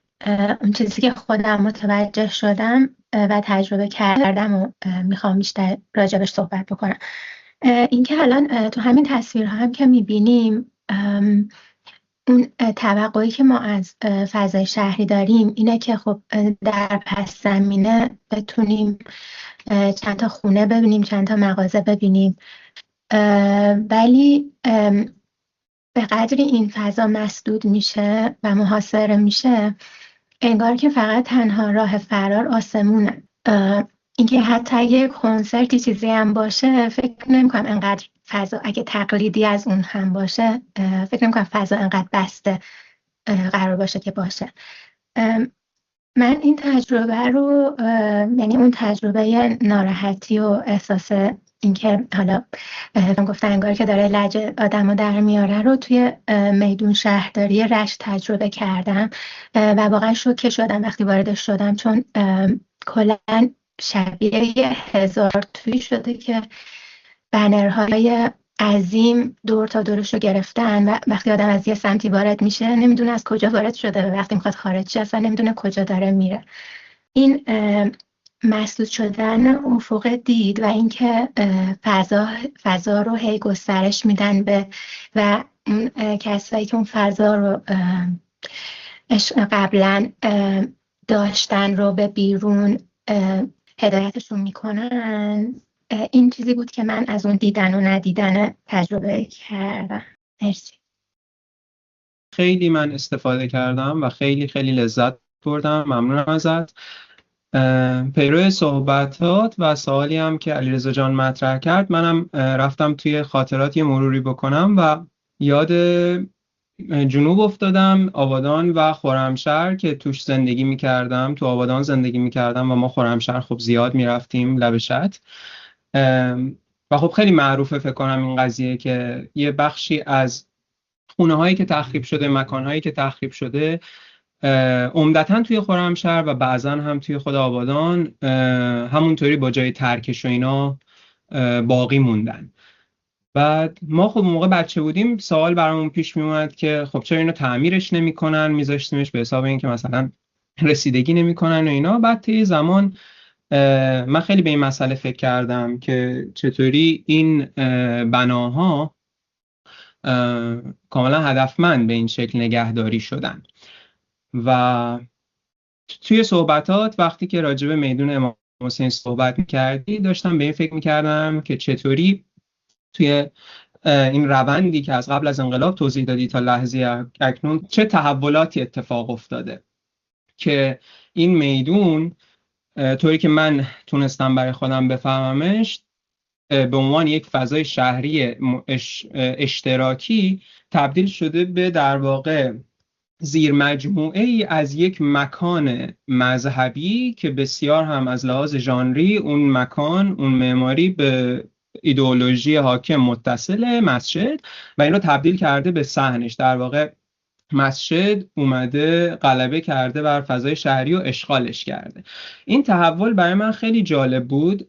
اون چیزی که خودم متوجه شدم و تجربه کردم و میخوام بیشتر راجبش صحبت بکنم، این که الان تو همین تصویرها هم که میبینیم اون توقعی که ما از فضای شهری داریم اینه که خب در پس زمینه بتونیم چند تا خونه ببینیم، چند تا مغازه ببینیم، ولی به قدری این فضا مسدود میشه و محاصره میشه انگار که فقط تنها راه فرار آسمونه. اینکه حتی یه کنسرتی چیزی هم باشه فکر نمی‌کنم انقدر فضا، اگه تقلیدی از اون هم باشه فکر نمی‌کنم فضا انقدر بسته قرار باشه که باشه. من این تجربه رو، یعنی اون تجربه ناراحتی و احساس اینکه حالا گفتن انگار که داره لجه آدمو در میاره رو توی میدون شهرداری رشت تجربه کردم و واقعا شوکه شدم وقتی واردش شدم، چون کلاً شبیه 1000 تویی شده که بنرهای عظیم دور تا دورش رو گرفتن و وقتی آدم از یه سمتی وارد میشه نمیدونه از کجا وارد شده و وقتی میخواد خارج شه اصلا نمیدونه کجا داره میره. این مسدود شدن افق دید و اینکه فضا رو هی گسترش میدن به و اون کسایی که اون فضا رو قبلا داشتن رو به بیرون هدایتشون میکنن، این چیزی بود که من از اون دیدن و ندیدن تجربه کردم. مرسی.
خیلی من استفاده کردم و خیلی خیلی لذت بردم. ممنونم ازت. پیرو صحبتات و سوالی هم که علیرضا جان مطرح کرد، منم رفتم توی خاطرات یه مروری بکنم و یاد جنوب افتادم، آبادان و خرمشهر که توش زندگی میکردم. تو آبادان زندگی میکردم و ما خرمشهر خب زیاد میرفتیم لب شط و خب خیلی معروفه فکر کنم این قضیه که یه بخشی از خونه هایی که تخریب شده، مکان هایی که تخریب شده عمدتاً توی خرمشهر و بعضاً هم توی خود آبادان همونطوری با جای ترکش و اینا باقی موندن. بعد ما خب موقع بچه بودیم سوال برامون پیش می اومد که خب چرا اینو تعمیرش نمی‌کنن، میذاشتیمش به حساب این که مثلا رسیدگی نمی‌کنن و اینا. بعد طی زمان من خیلی به این مسئله فکر کردم که چطوری این بناها کاملا هدفمند به این شکل نگهداری شدن. و توی صحبتات وقتی که راجع به میدون امام حسین صحبت می‌کردی داشتم به این فکر می‌کردم که چطوری توی این روندی که از قبل از انقلاب توضیح دادی تا لحظه اکنون چه تحولاتی اتفاق افتاده که این میدون طوری که من تونستم برای خودم بفهممش به عنوان یک فضای شهری اشتراکی تبدیل شده به در واقع زیر مجموعه ای از یک مکان مذهبی که بسیار هم از لحاظ ژانری اون مکان، اون معماری به ایدئولوژی حاکم متصل مسجد و این رو تبدیل کرده به صحنش. در واقع مسجد اومده غلبه کرده بر فضای شهری و اشغالش کرده. این تحول برای من خیلی جالب بود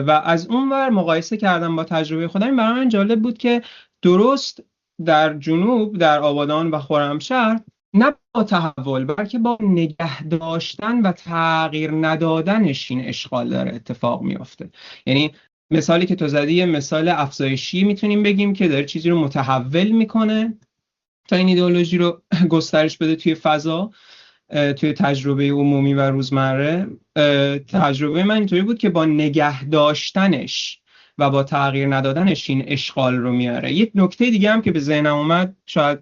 و از اون ور مقایسه کردم با تجربه خودم. برای من جالب بود که درست در جنوب، در آبادان و خرمشهر، نه با تحول بلکه با نگه داشتن و تغییر ندادنش این اشغال داره اتفاق میفته. یعنی مثالی که تو زدی مثال افزایشی میتونیم بگیم که داره چیزی رو متحول میکنه تا این ایدئولوژی رو گسترش بده توی فضا، توی تجربه عمومی و روزمره. تجربه من اینطوری بود که با نگه داشتنش و با تغییر ندادنش این اشغال رو میاره. یک نکته دیگه هم که به ذهنم اومد، شاید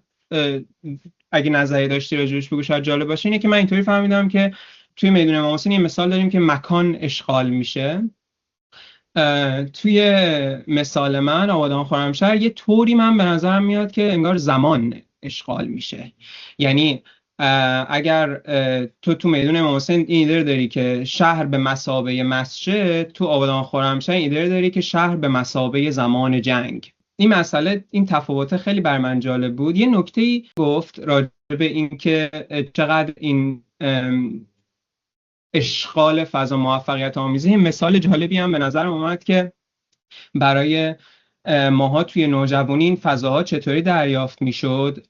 اگه نظری داشتی راجعش بگو، شاید جالب باشه، اینه که من اینطوری فهمیدم که توی میدون امام حسین یه مثال داریم که مکان اشغال میشه. توی مثال من آبادان خرمشهر یه طوری من به نظرم میاد که انگار زمان اشغال میشه. یعنی اگر تو میدون امام حسین این ایده داری که شهر به مثابه مسجد، تو آبادان خرمشهر این ایده داری که شهر به مثابه زمان جنگ. این مسئله، این تفاوت خیلی بر من جالب بود. یه نکته‌ای گفت راجع به این که چقدر این اشغال فضا موفقیت آمیزه. مثال جالبی هم به نظر اومد که برای ماها توی نوجوانی این فضاها چطوری دریافت میشد.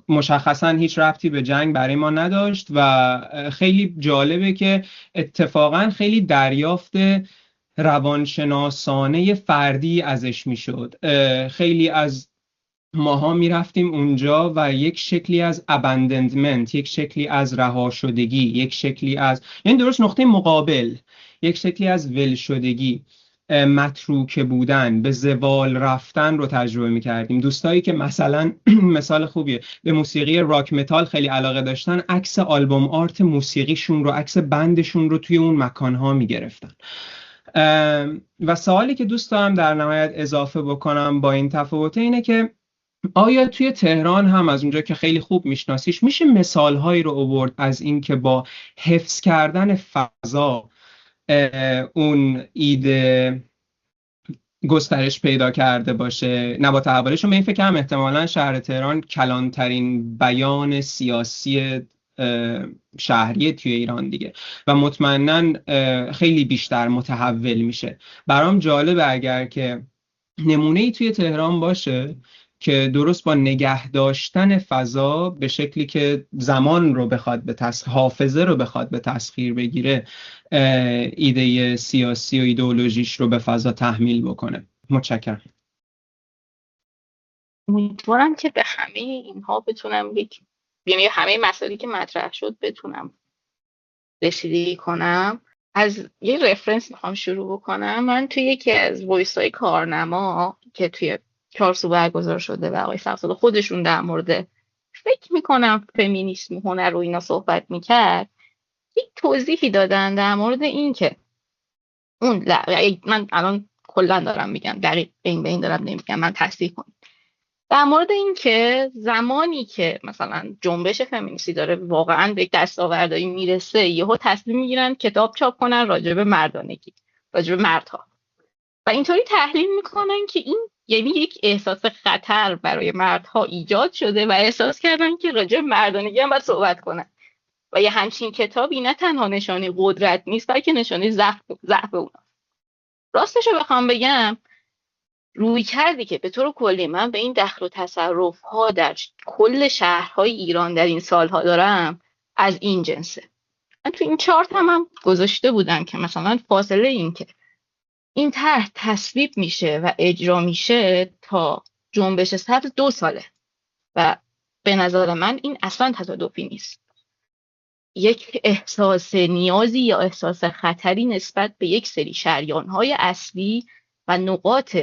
مشخصا هیچ ربطی به جنگ برای ما نداشت و خیلی جالبه که اتفاقا خیلی دریافت روانشناسانه فردی ازش میشد. خیلی از ماها میرفتیم اونجا و یک شکلی از abandonment، یک شکلی از رها شدگی، یک شکلی از، یعنی درست نقطه مقابل، یک شکلی از ول شدگی، متروکه بودن، به زوال رفتن رو تجربه میکردیم. دوستایی که مثلا مثال خوبیه به موسیقی راک متال خیلی علاقه داشتن، عکس آلبوم آرت موسیقیشون رو، عکس بندشون رو توی اون مکانها میگرفتن. و سوالی که دوست دارم در نهایت اضافه بکنم با این تفاوت اینه که آیا توی تهران هم، از اونجا که خیلی خوب میشناسیش، میشه مثالهایی رو آورد از این که با حفظ کردن فضا اون ایده گسترش پیدا کرده باشه؟ نه با تحولشون به این فکر هم احتمالاً شهر تهران کلانترین بیان سیاسی شهری توی ایران دیگه و مطمئناً خیلی بیشتر متحول میشه. برام جالبه اگر که نمونه‌ای توی تهران باشه که درست با نگه داشتن فضا به شکلی که زمان رو بخواد به حافظه رو بخواد به تسخیر بگیره، ایده سیاسی و ایدئولوژیش رو به فضا تحمیل بکنه. متشکرم.
امیدوارم که به همه اینها بتونم یعنی همه مسائلی که مطرح شد بتونم رسیدگی کنم. از یه رفرنس میخوام شروع بکنم. من توی یکی از وایس‌های کارنما که توی چارسو برگزار شده و آقای سبزادی خودشون در مورد فکر میکنم فمینیسم و هنر و اینا صحبت میکرد، یک توضیحی دادن در مورد این که من الان کلا دارم میگم، دقیق این دارم نمیگم، من تصحیح کنم، در مورد این که زمانی که مثلا جنبش فمینیستی داره واقعا به دستاوردهایی میرسه، یهو تصمیم میگیرن کتاب چاپ کنن راجع به مردانگی، راجع به مردها، و اینطوری تحلیل میکنن که این یعنی یک احساس خطر برای مردها ایجاد شده و احساس کردن که راجع به مردانگی هم باید صحبت کنن و یه همچین کتابی نه تنها نشانه قدرت نیست بلکه نشانه ضعف اونا. راستش رو بخوام بگم، روی کردی که به طور کلی من به این دخل و تصرف ها در کل شهرهای ایران در این سالها دارم از این جنسه. من تو این چارت هم گذاشته بودم که مثلا فاصله این که این طرح تصویب میشه و اجرا میشه تا جنبش سبز 2 ساله و به نظر من این اصلا تصادفی نیست. یک احساس نیازی یا احساس خطری نسبت به یک سری شریان‌های اصلی و نقاط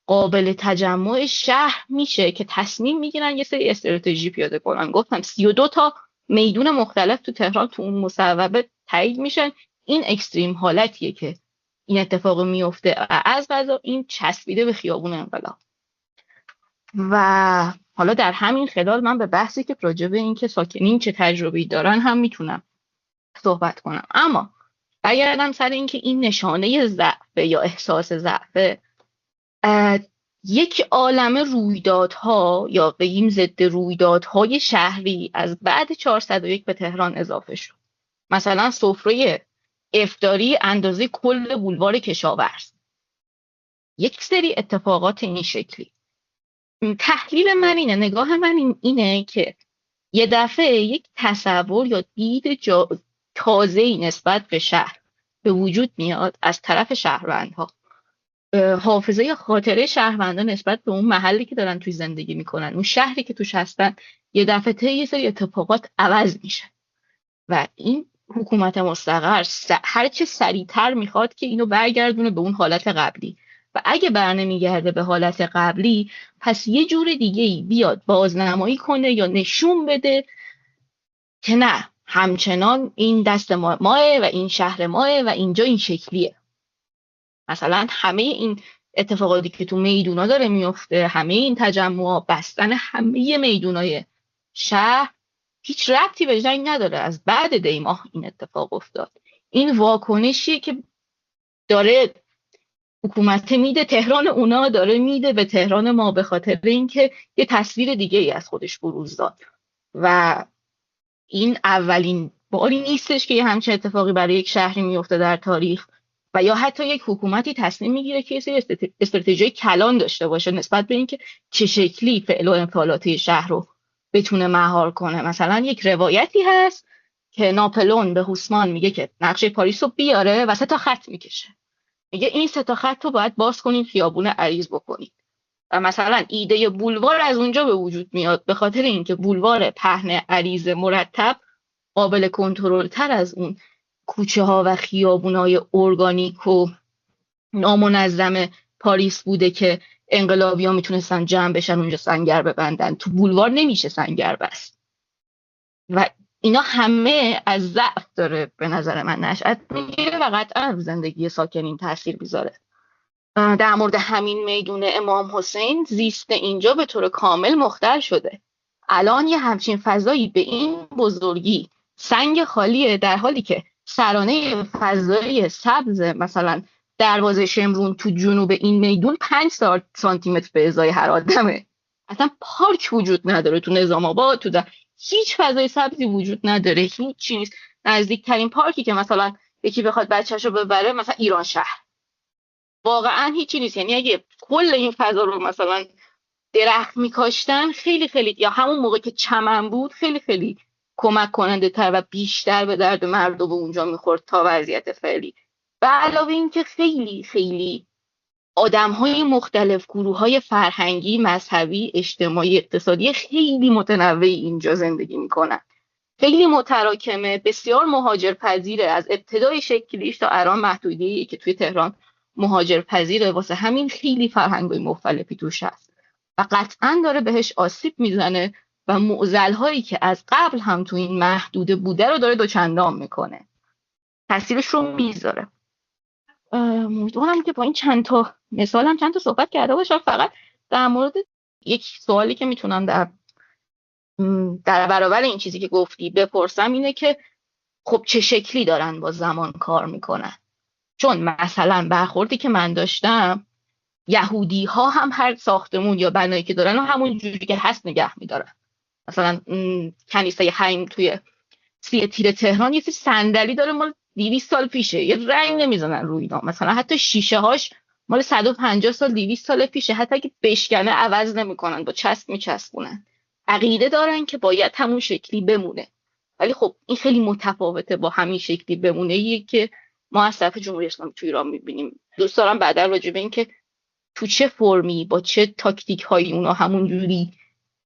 قابل تجمع شهر میشه که تصمیم میگیرن یه سری استراتژی پیاده کنن. گفتم 32 تا میدون مختلف تو تهران تو اون مصوبه تایید میشن. این اکستریم حالتیه که این اتفاق میفته و از قضا این چسبیده به خیابون انقلاب. و حالا در همین خلال من به بحثی که راجع به این که ساکنین چه تجربه‌ای دارن هم میتونم صحبت کنم. اما برگردم سر این که این نشانه ضعف یا احساس ضعف، یک عالمه رویدادها یا بگیم ضد رویدادهای شهری از بعد 401 به تهران اضافه شد. مثلا سفره افطاری اندازه کل بولوار کشاورز، یک سری اتفاقات این شکلی. تحلیل من اینه، نگاه من اینه که یه دفعه یک تصور یا دید تازه‌ای نسبت به شهر به وجود میاد از طرف شهروندها. حافظه یا خاطره شهروندان نسبت به اون محلی که دارن توی زندگی میکنن، اون شهری که توش هستن، یه دفعه یه سری اتفاقات عوض میشه و این حکومت مستقر هر چه سریعتر میخواد که اینو برگردونه به اون حالت قبلی و اگه برنمیگرده به حالت قبلی پس یه جور دیگه‌ای بیاد بازنمایی کنه یا نشون بده که نه، همچنان این دست ماه و این شهر ماه و اینجا این شکلیه. مثلا همه این اتفاقاتی که تو میدونا داره میفته، همه این تجمع بستن همه میدونای شهر هیچ ربطی به جنگ نداره. از بعد دیماه این اتفاق افتاد. این واکنشیه که داره حکومت میده تهران اونا، داره میده به تهران ما، به خاطر اینکه یه تصویر دیگه ای از خودش بروز داد و این اولین باری نیستش که یه همچین اتفاقی برای یک شهری میفته در تاریخ و یا حتی یک حکومتی تصمیم میگیره که یه سری استراتژی کلان داشته باشه نسبت به اینکه چه شکلی فعل و انفعالات شهر رو بتونه مهار کنه. مثلا یک روایتی هست که ناپلئون به هوسمان میگه که نقشه پاریس رو بیاره و 3 تا خط میکشه، میگه این 3 تا خط رو باید باز کنین، خیابون عریض بکنید. و مثلا ایده بولوار از اونجا به وجود میاد، به خاطر اینکه بولوار پهن عریض مرتب قابل کنترل تر از اون کوچه ها و خیابون های ارگانیک و نامنظم پاریس بوده که انقلابی ها میتونستن جمع بشن اونجا سنگر ببندن. تو بولوار نمیشه سنگر بست و اینا همه از ضعف داره به نظر من نشأت میگیره و قطعا زندگی ساکنین تاثیر میذاره. در مورد همین میدون امام حسین، زیست اینجا به طور کامل مختل شده. الان یه همچین فضایی به این بزرگی سنگ خالیه، در حالی که سرانه فضایی سبز مثلا دروازه شمرون تو جنوب این میدون 5 سانتی متر به ازای هر آدمه. اصلا پارک وجود نداره تو نظام آباد، تو هیچ فضای سبزی وجود نداره، هیچ چیز نیست. نزدیکترین پارکی که مثلا یکی بخواد بچه‌شو ببره مثلا ایران شهر، واقعا هیچی نیست. یعنی اگه کل این فضا رو مثلا درخت میکاشتن خیلی خیلی، یا همون موقع که چمن بود، خیلی خیلی کمک کننده تر و بیشتر به درد مردم اونجا میخورد تا وضعیت فعلی. و علاوه این که خیلی خیلی آدم‌های مختلف، گروه‌های فرهنگی، مذهبی، اجتماعی، اقتصادی خیلی متنوعی اینجا زندگی میکنن. خیلی متراکمه، بسیار مهاجرپذیره، از ابتدای شکلیش تا الان محدودیتی که توی تهران مهاجرپذیره، واسه همین خیلی فرهنگ‌های مختلفی توش هست و قطعاً داره بهش آسیب میزنه و معضل‌هایی که از قبل هم تو این محدوده بوده رو داره دوچندان میکنه، تاثیرش رو میذاره. امیدوارم که با این چند تا مثال هم چند تا صحبت کرده باشم. فقط در مورد یک سوالی که میتونم در برابر این چیزی که گفتی بپرسم اینه که خب چه شکلی دارن با زمان کار میکنن؟ چون مثلا برخوردی که من داشتم، یهودی ها هم هر ساختمون یا بنایی که دارن و همون جوری که هست نگه میدارن. مثلا کنیسه خیم توی 3 تیر تهران یه سری صندلی داره مال 200 سال پیشه، یه رنگ نمیزنن روی اینا. مثلا حتی شیشه هاش مال 150 سال 200 سال پیشه، حتی اگه بشکنه عوض نمیکنن، با چسب میچسبونن. عقیده دارن که باید همون شکلی بمونه، ولی خب این خیلی متفاوته با همین شکلی بمونه که ما از طرف جمهوری اسلامی تو ایران میبینیم. دوست دارم بعدا راجع به این که تو چه فرمی با چه تاکتیک هایی اونا همون جوری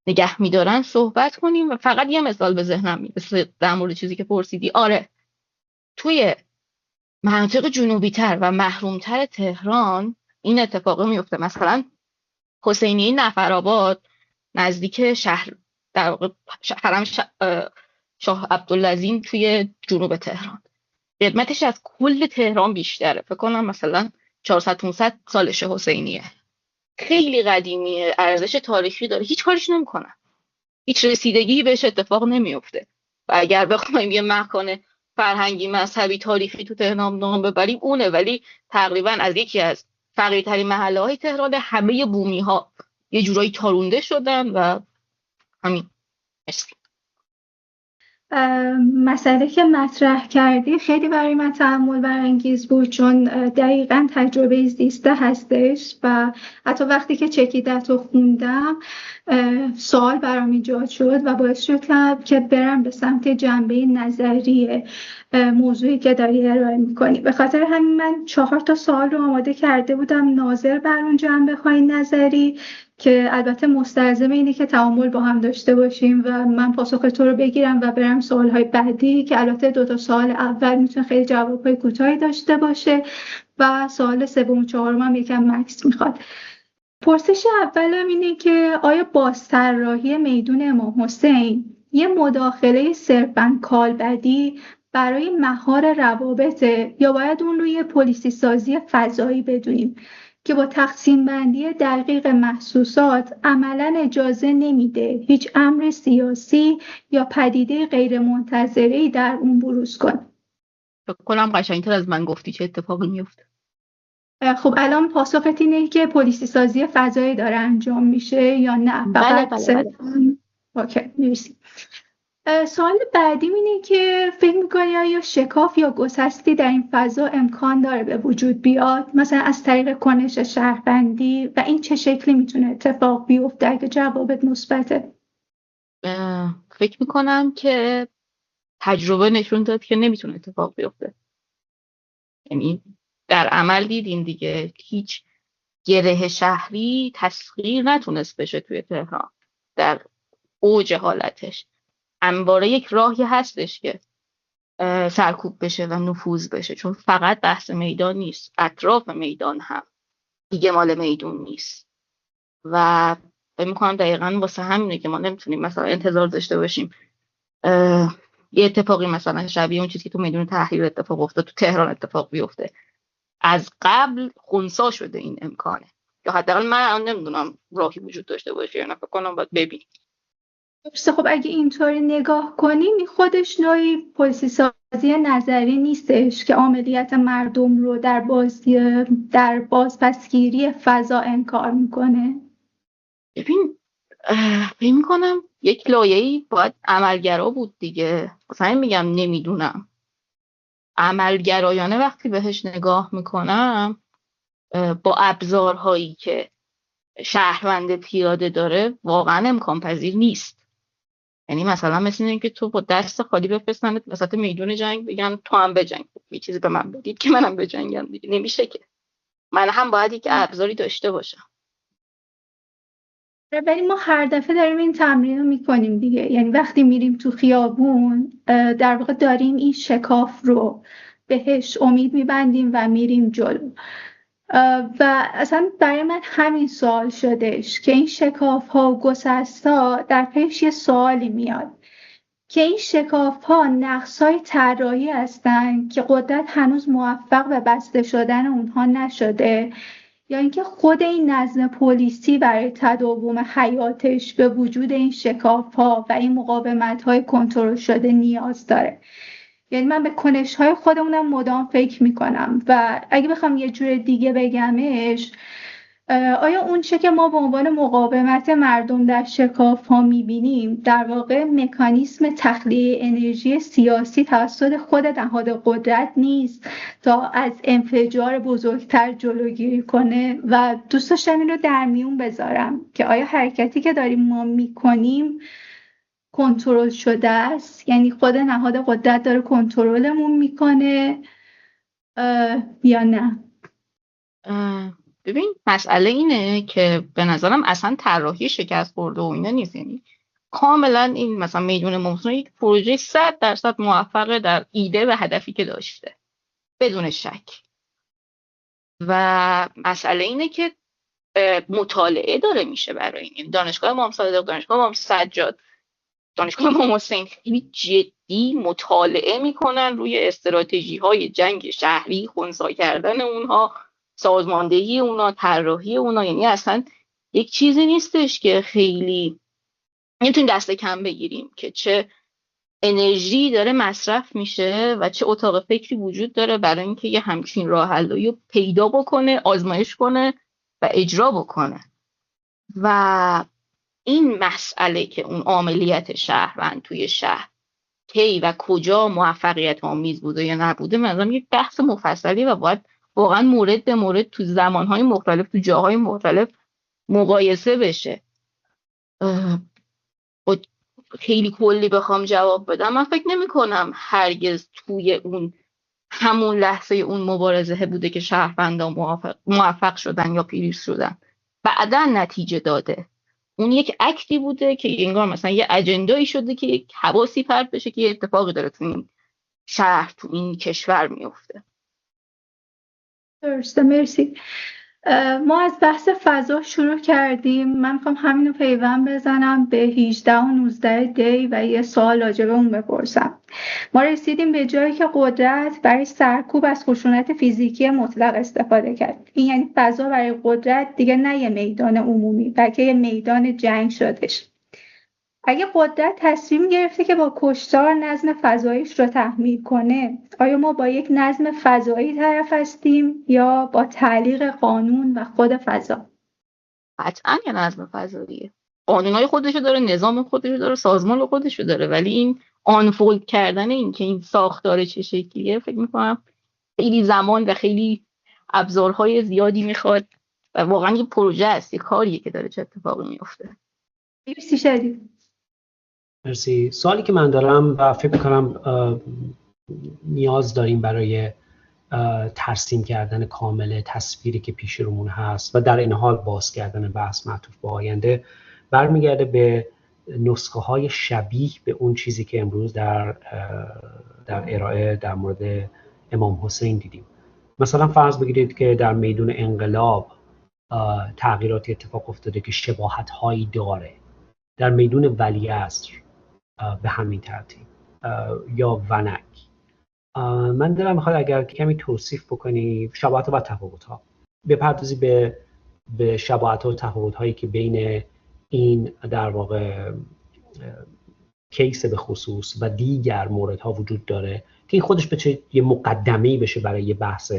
نگه میدارن صحبت کنیم. و فقط یه مثال به ذهنم میرسه در مورد چیزی که پرسیدی. آره، توی مناطق جنوبی تر و محروم تر تهران این اتفاق میفته. مثلا حسینیه نفرآباد نزدیک شهر، در واقع حرم شاه عبدالعظیم توی جنوب تهران، قدمتش از کل تهران بیشتره. فکر کنم مثلا 400-500 سالشه حسینیه، خیلی قدیمیه، ارزش تاریخی داره، هیچ کارش نمیکنن، هیچ رسیدگی بهش اتفاق نمیفته. و اگر بخوایم یه مکان فرهنگی، مذهبی، تاریخی تو تهران نام ببریم اونه، ولی تقریبا از یکی از فقیرترین محله های تهران، همه بومی ها یه جورایی تارونده شدن و همین. مرسی.
مسئله که مطرح کردی خیلی برای من تأمل برانگیز بود، چون دقیقاً تجربه زیسته هستش و حتی وقتی که چکیدت رو خوندم سوال برام ایجاد شد و باعث شد که برم به سمت جنبه نظری موضوعی که داری ارائه میکنی. به خاطر همین من 4 تا سوال رو آماده کرده بودم ناظر بر اون جنبه های نظری، که البته مستلزم اینه که تعامل با هم داشته باشیم و من پاسخ تو رو بگیرم و برم سوالهای بعدی، که البته 2 تا سوال اول میتونه خیلی جوابهای کوتاهی داشته باشه و سوال 3 و 4 هم یکم مکس میخواد. پرسش اولم اینه که آیا بازطراحی میدون امام حسین یه مداخله صرفاً کالبدی برای مهار روابطه، یا باید اون رو یه پلیسی سازی فضایی بدونیم که با تقسیم بندی دقیق محسوسات عملاً اجازه نمیده هیچ امر سیاسی یا پدیده غیر منتظره‌ای در اون بروز کنه؟
فکر کنم قشنگتر از من گفتی چه اتفاقی میفته.
خب الان پاسخت اینه که پلیسی سازی فضایی داره انجام میشه یا نه؟
بله.
اوکی، مرسی. سوال بعدی اینه که فکر میکنی آیا شکاف یا گسستی در این فضا امکان داره به وجود بیاد، مثلا از طریق کنش شهروندی، و این چه شکلی میتونه اتفاق بیفته اگه جوابت مثبته؟
فکر میکنم که تجربه نشون داد که نمیتونه اتفاق بیفته. یعنی در عمل دیدین دیگه، هیچ گره شهری تسخیر نتونست بشه توی تهران در اوج حالتش. همواره یک راهی هستش که سرکوب بشه و نفوذ بشه، چون فقط بحث میدان نیست، اطراف میدان هم دیگه مال میدون نیست. و فکر می‌کنم دقیقاً واسه همینه که ما نمیتونیم مثلا انتظار داشته باشیم یه اتفاقی مثلا شبیه اون چیزی که تو میدون تحریر اتفاق افتاد تو تهران اتفاق بیفته. از قبل خنثی شده این امکانه، یا حداقل من نمیدونم راهی وجود داشته باشه یا نه، فکر کنم باید ببینیم.
خب اگه اینطوری نگاه کنیم این خودش نوعی پلیسی سازی نظری نیستش که عملیات مردم رو در بازپسگیری فضا انکار میکنه؟
ببین فکر میکنم یک لایه‌ای باید عملگرا بود دیگه. مثلا میگم نمیدونم، عملگرایانه وقتی بهش نگاه میکنم با ابزارهایی که شهروند پیاده داره واقعا امکان پذیر نیست. یعنی مثلا مثل اینه که تو با دست خالی بفرستنت وسط میدون جنگ بگن تو هم بجنگ، یه چیزی به من بدید که منم بجنگم دیگه. نمیشه که. من هم باید یک ابزاری داشته باشم.
ولی ما هر دفعه داریم این تمرین رو میکنیم دیگه، یعنی وقتی میریم تو خیابون در واقع داریم این شکاف رو بهش امید میبندیم و میریم جلو. و اصلا برای من همین سوال شدش که این شکاف ها و گسست ها در پیش یه سوالی میاد که این شکاف ها نقص های طراحی هستن که قدرت هنوز موفق به بسته شدن اونها نشده، یا اینکه خود این نظم پلیسی برای تداوم حیاتش به وجود این شکاف ها و این مقاومت های کنترل شده نیاز داره. یعنی من به کنش های خودمونم مدام فکر میکنم و اگه بخوام یه جور دیگه بگمش، آیا اون چه که ما به عنوان مقاومت مردم در شکاف ها میبینیم در واقع مکانیسم تخلیه انرژی سیاسی توسط خود نهاد قدرت نیست تا از انفجار بزرگتر جلوگیری کنه؟ و دوست داشتم این رو در میون بذارم که آیا حرکتی که داریم ما میکنیم کنترل شده است، یعنی خود نهاد قدرت داره کنترلمون میکنه یا نه؟
ببین مسئله اینه که به نظرم اصلا طراحی شکست خورده و اینا نیست. یعنی کاملا این مثلا میدون موسوم یک پروژه 100% موفقه در ایده و هدفی که داشته بدون شک. و مسئله اینه که مطالعه داره میشه برای این. دانشگاه امام صادق، دانشگاه امام سجاد، دانشگاه امام حسین خیلی جدی مطالعه میکنن روی استراتژی های جنگ شهری، خنثی کردن اونها، سازماندهی اونها، طراحی اونها. یعنی اصلا یک چیزی نیستش که خیلی میتونیم دست کم بگیریم که چه انرژی داره مصرف میشه و چه اتاق فکری وجود داره برای اینکه یه همچین راه حلی رو پیدا بکنه، آزمایش کنه و اجرا بکنه. و این مسئله که اون عملیات شهروند توی شهر کی و کجا موفقیت آمیز بوده یا نبوده، مثلا یک بحث مفصلی و باید واقعا مورد به مورد تو زمانهای مختلف تو جاهای مختلف مقایسه بشه. خیلی کلی بخوام جواب بدم، من فکر نمی کنم هرگز توی اون همون لحظه اون مبارزه بوده که شهروندان موفق شدن یا پیروز شدن. بعداً نتیجه داده. اون یک اکتی بوده که انگار مثلا یه اجندایی شده که یک حواسی پرت بشه که یه اتفاقی داره تو این شهر تو این کشور میفته.
درسته، مرسی. ما از بحث فضا شروع کردیم. من میخوام همین رو پیوند بزنم به 18 و 19 دی و یه سوال راجع به اون بپرسم. ما رسیدیم به جایی که قدرت برای سرکوب از خشونت فیزیکی مطلق استفاده کرد. این یعنی فضا برای قدرت دیگه نه یه میدان عمومی بلکه یه میدان جنگ شدش. اگه قدرت تصمیم گرفته که با کشتار نظم فضاییش رو تحمیل کنه، آیا ما با یک نظم فضایی طرف هستیم یا با تعلیق قانون و خود فضا؟
قطعاً یه نظم فضاییه. قانونهای خودشو داره، نظام خودشو داره، سازمان خودشو داره، ولی این آنفولد کردن این که این ساختار چه شکلیه فکر میکنم خیلی زمان و خیلی ابزارهای زیادی میخواد و واقعا یه پروژه است، یه کاریه که داره چه اتفاقی میفته.
مرسی شدید.
مرسی. سوالی که من دارم و فکر میکنم نیاز داریم برای ترسیم کردن کامل تصویری که پیش رومون هست و در این حال باز کردن بحث معطوف به آینده برمیگرده به نسخه های شبیه به اون چیزی که امروز در ارائه در مورد امام حسین دیدیم. مثلا فرض بگیرید که در میدون انقلاب تغییراتی اتفاق افتاده که شباهت هایی داره، در میدون ولیعصر به همین ترتیب، یا ونک. من دلم میخواد اگر کمی توصیف بکنی شباهت و تفاوت ها، بپردازی به شباهت و تفاوت هایی که بین این در واقع کیس به خصوص و دیگر موردها وجود داره که این خودش بشه یه مقدمه‌ای بشه برای یه بحث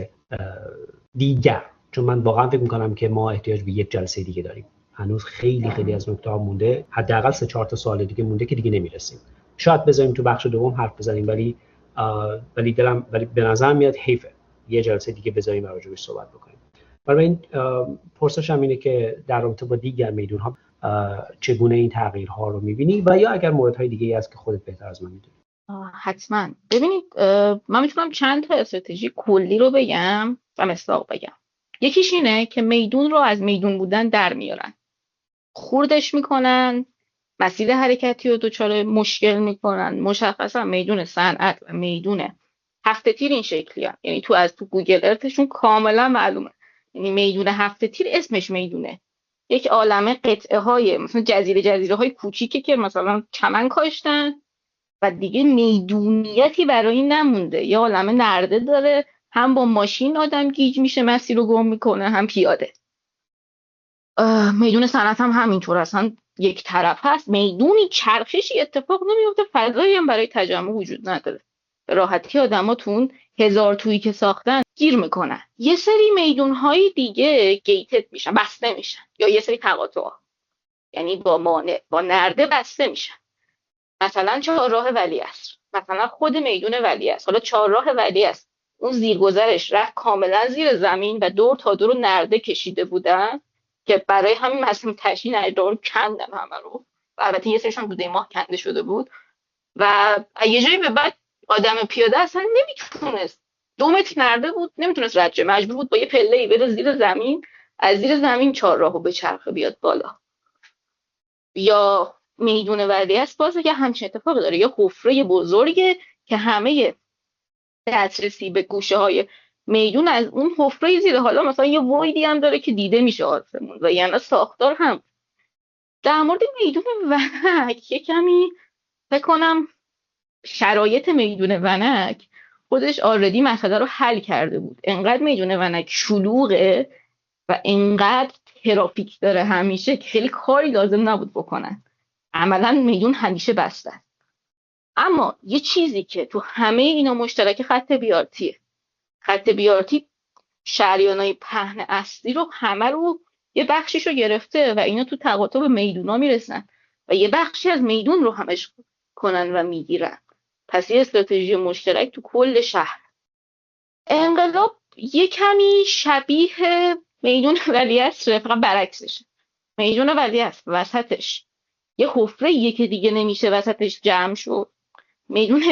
دیگر، چون من واقعا فکر میکنم که ما احتیاج به یک جلسه دیگه داریم. هنوز خیلی از نکته‌ها مونده، حداقل 3-4 تا سوال دیگه مونده که دیگه نمیرسیم. شاید بذاریم تو بخش دوم حرف بزنیم، ولی به نظر میاد حیفه یه جلسه دیگه بذاریم و راجعش صحبت بکنیم. برای این پرسشم اینه که در رابطه با دیگر میدون‌ها چگونه این تغییرها رو می‌بینی و یا اگر موردهای دیگه‌ای هست که خودت بهتر از من می‌دونی.
حتما. ببینید من میتونم چند تا استراتژی کلی رو بگم و مصداق بگم. یکیش اینه که میدون رو از میدون بودن در میارن، خوردش میکنن، مسیر حرکتی رو دچار مشکل میکنن. مشخصا میدون صنعت و میدون هفته تیر این شکلی هست. یعنی تو گوگل ارتشون کاملا معلومه. یعنی میدون هفته تیر اسمش میدونه، یک عالمه قطعه های مثلا جزیره های کوچیکه که مثلا چمن کاشتن و دیگه میدونیتی برای این نمونده. یه عالمه نرده داره، هم با ماشین آدم گیج میشه مسیر رو گم میکنه، هم پیاده. میدون صنعت هم همینطور، اصلا یک طرف هست، میدونی چرخشی اتفاق نمیفته، فضایی هم برای تجمع وجود نداره. به راحتی آدما تو اون 1000 تویی که ساختن گیر میکنن. یه سری میدونهای دیگه گیتد میشن، بسته میشن، یا یه سری تقاطع، یعنی با نرده بسته میشن. مثلا چهارراه ولیعصر، مثلا خود میدون ولیعصر، حالا چهارراه ولیعصر اون زیرگذرش رفت کاملا زیر زمین و دور تا دور نرده کشیده بودن که برای همین مثلا تشییع نرده رو کندن همه رو، و البته یه سریشون بوده ماه کنده شده بود و یه جایی به بعد آدم پیاده اصلا نمیتونست، 2 متر نرده بود نمیتونست رد شه، مجبور بود با یه پله‌ای بره زیر زمین، از زیر زمین چهارراهو به چرخه بیاد بالا. یا میدون ولیعصر بازه که همچین اتفاقی داره، یه حفره بزرگه که همه دسترسی به گوشه های میدون از اون حفره زیر، حالا مثلا یه ویدی هم داره که دیده میشه آسمون و یعنی ساختار هم. در مورد میدون ونک یه کمی فکر کنم شرایط میدون ونک خودش آردی مسئله رو حل کرده بود. انقدر میدون ونک شلوغه و انقدر ترافیک داره همیشه که خیلی کاری لازم نبود بکنن، عملا میدون همیشه بسته. اما یه چیزی که تو همه اینا مشترک خط بیارتیه. خط بیارتی شریانای پهن اصلی رو همه رو یه بخشیش رو گرفته و اینا تو تقاطع به میدونا میرسن و یه بخشی از میدون رو همش کنن و میگیرن. پس یه استراتژی مشترک تو کل شهر. انقلاب یه کمی شبیه میدون ولیعصر، فقط برعکسشه. میدون ولیعصر وسطش یه حفره‌ایه که دیگه نمیشه وسطش جمع شد. میدون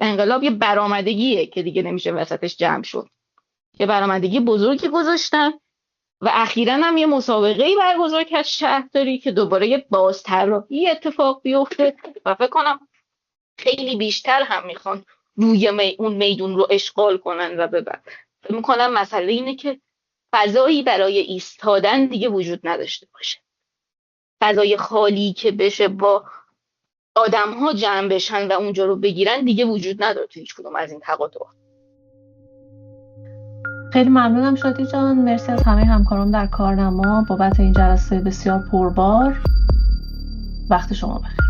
انقلاب یه برآمدگیه که دیگه نمیشه وسطش جمع شد. یه برآمدگی بزرگی گذاشتن و اخیراً هم یه مسابقه‌ای برگزار کرد شهرداری که دوباره یه بازطراحی اتفاق بیفته و فکر کنم خیلی بیشتر هم میخوان روی اون میدون رو اشغال کنن و ببرن. فکر میکنم مسئله اینه که فضایی برای ایستادن دیگه وجود نداشته باشه. فضای خالی که بشه با آدم‌ها جمع بشن و اونجا رو بگیرن دیگه وجود نداره تو هیچ کدوم از این تقاطع.
خیلی ممنونم شادی جان، مرسی از همه همکاران در کارنما بابت این جلسه بسیار پربار. وقت شما بخیر.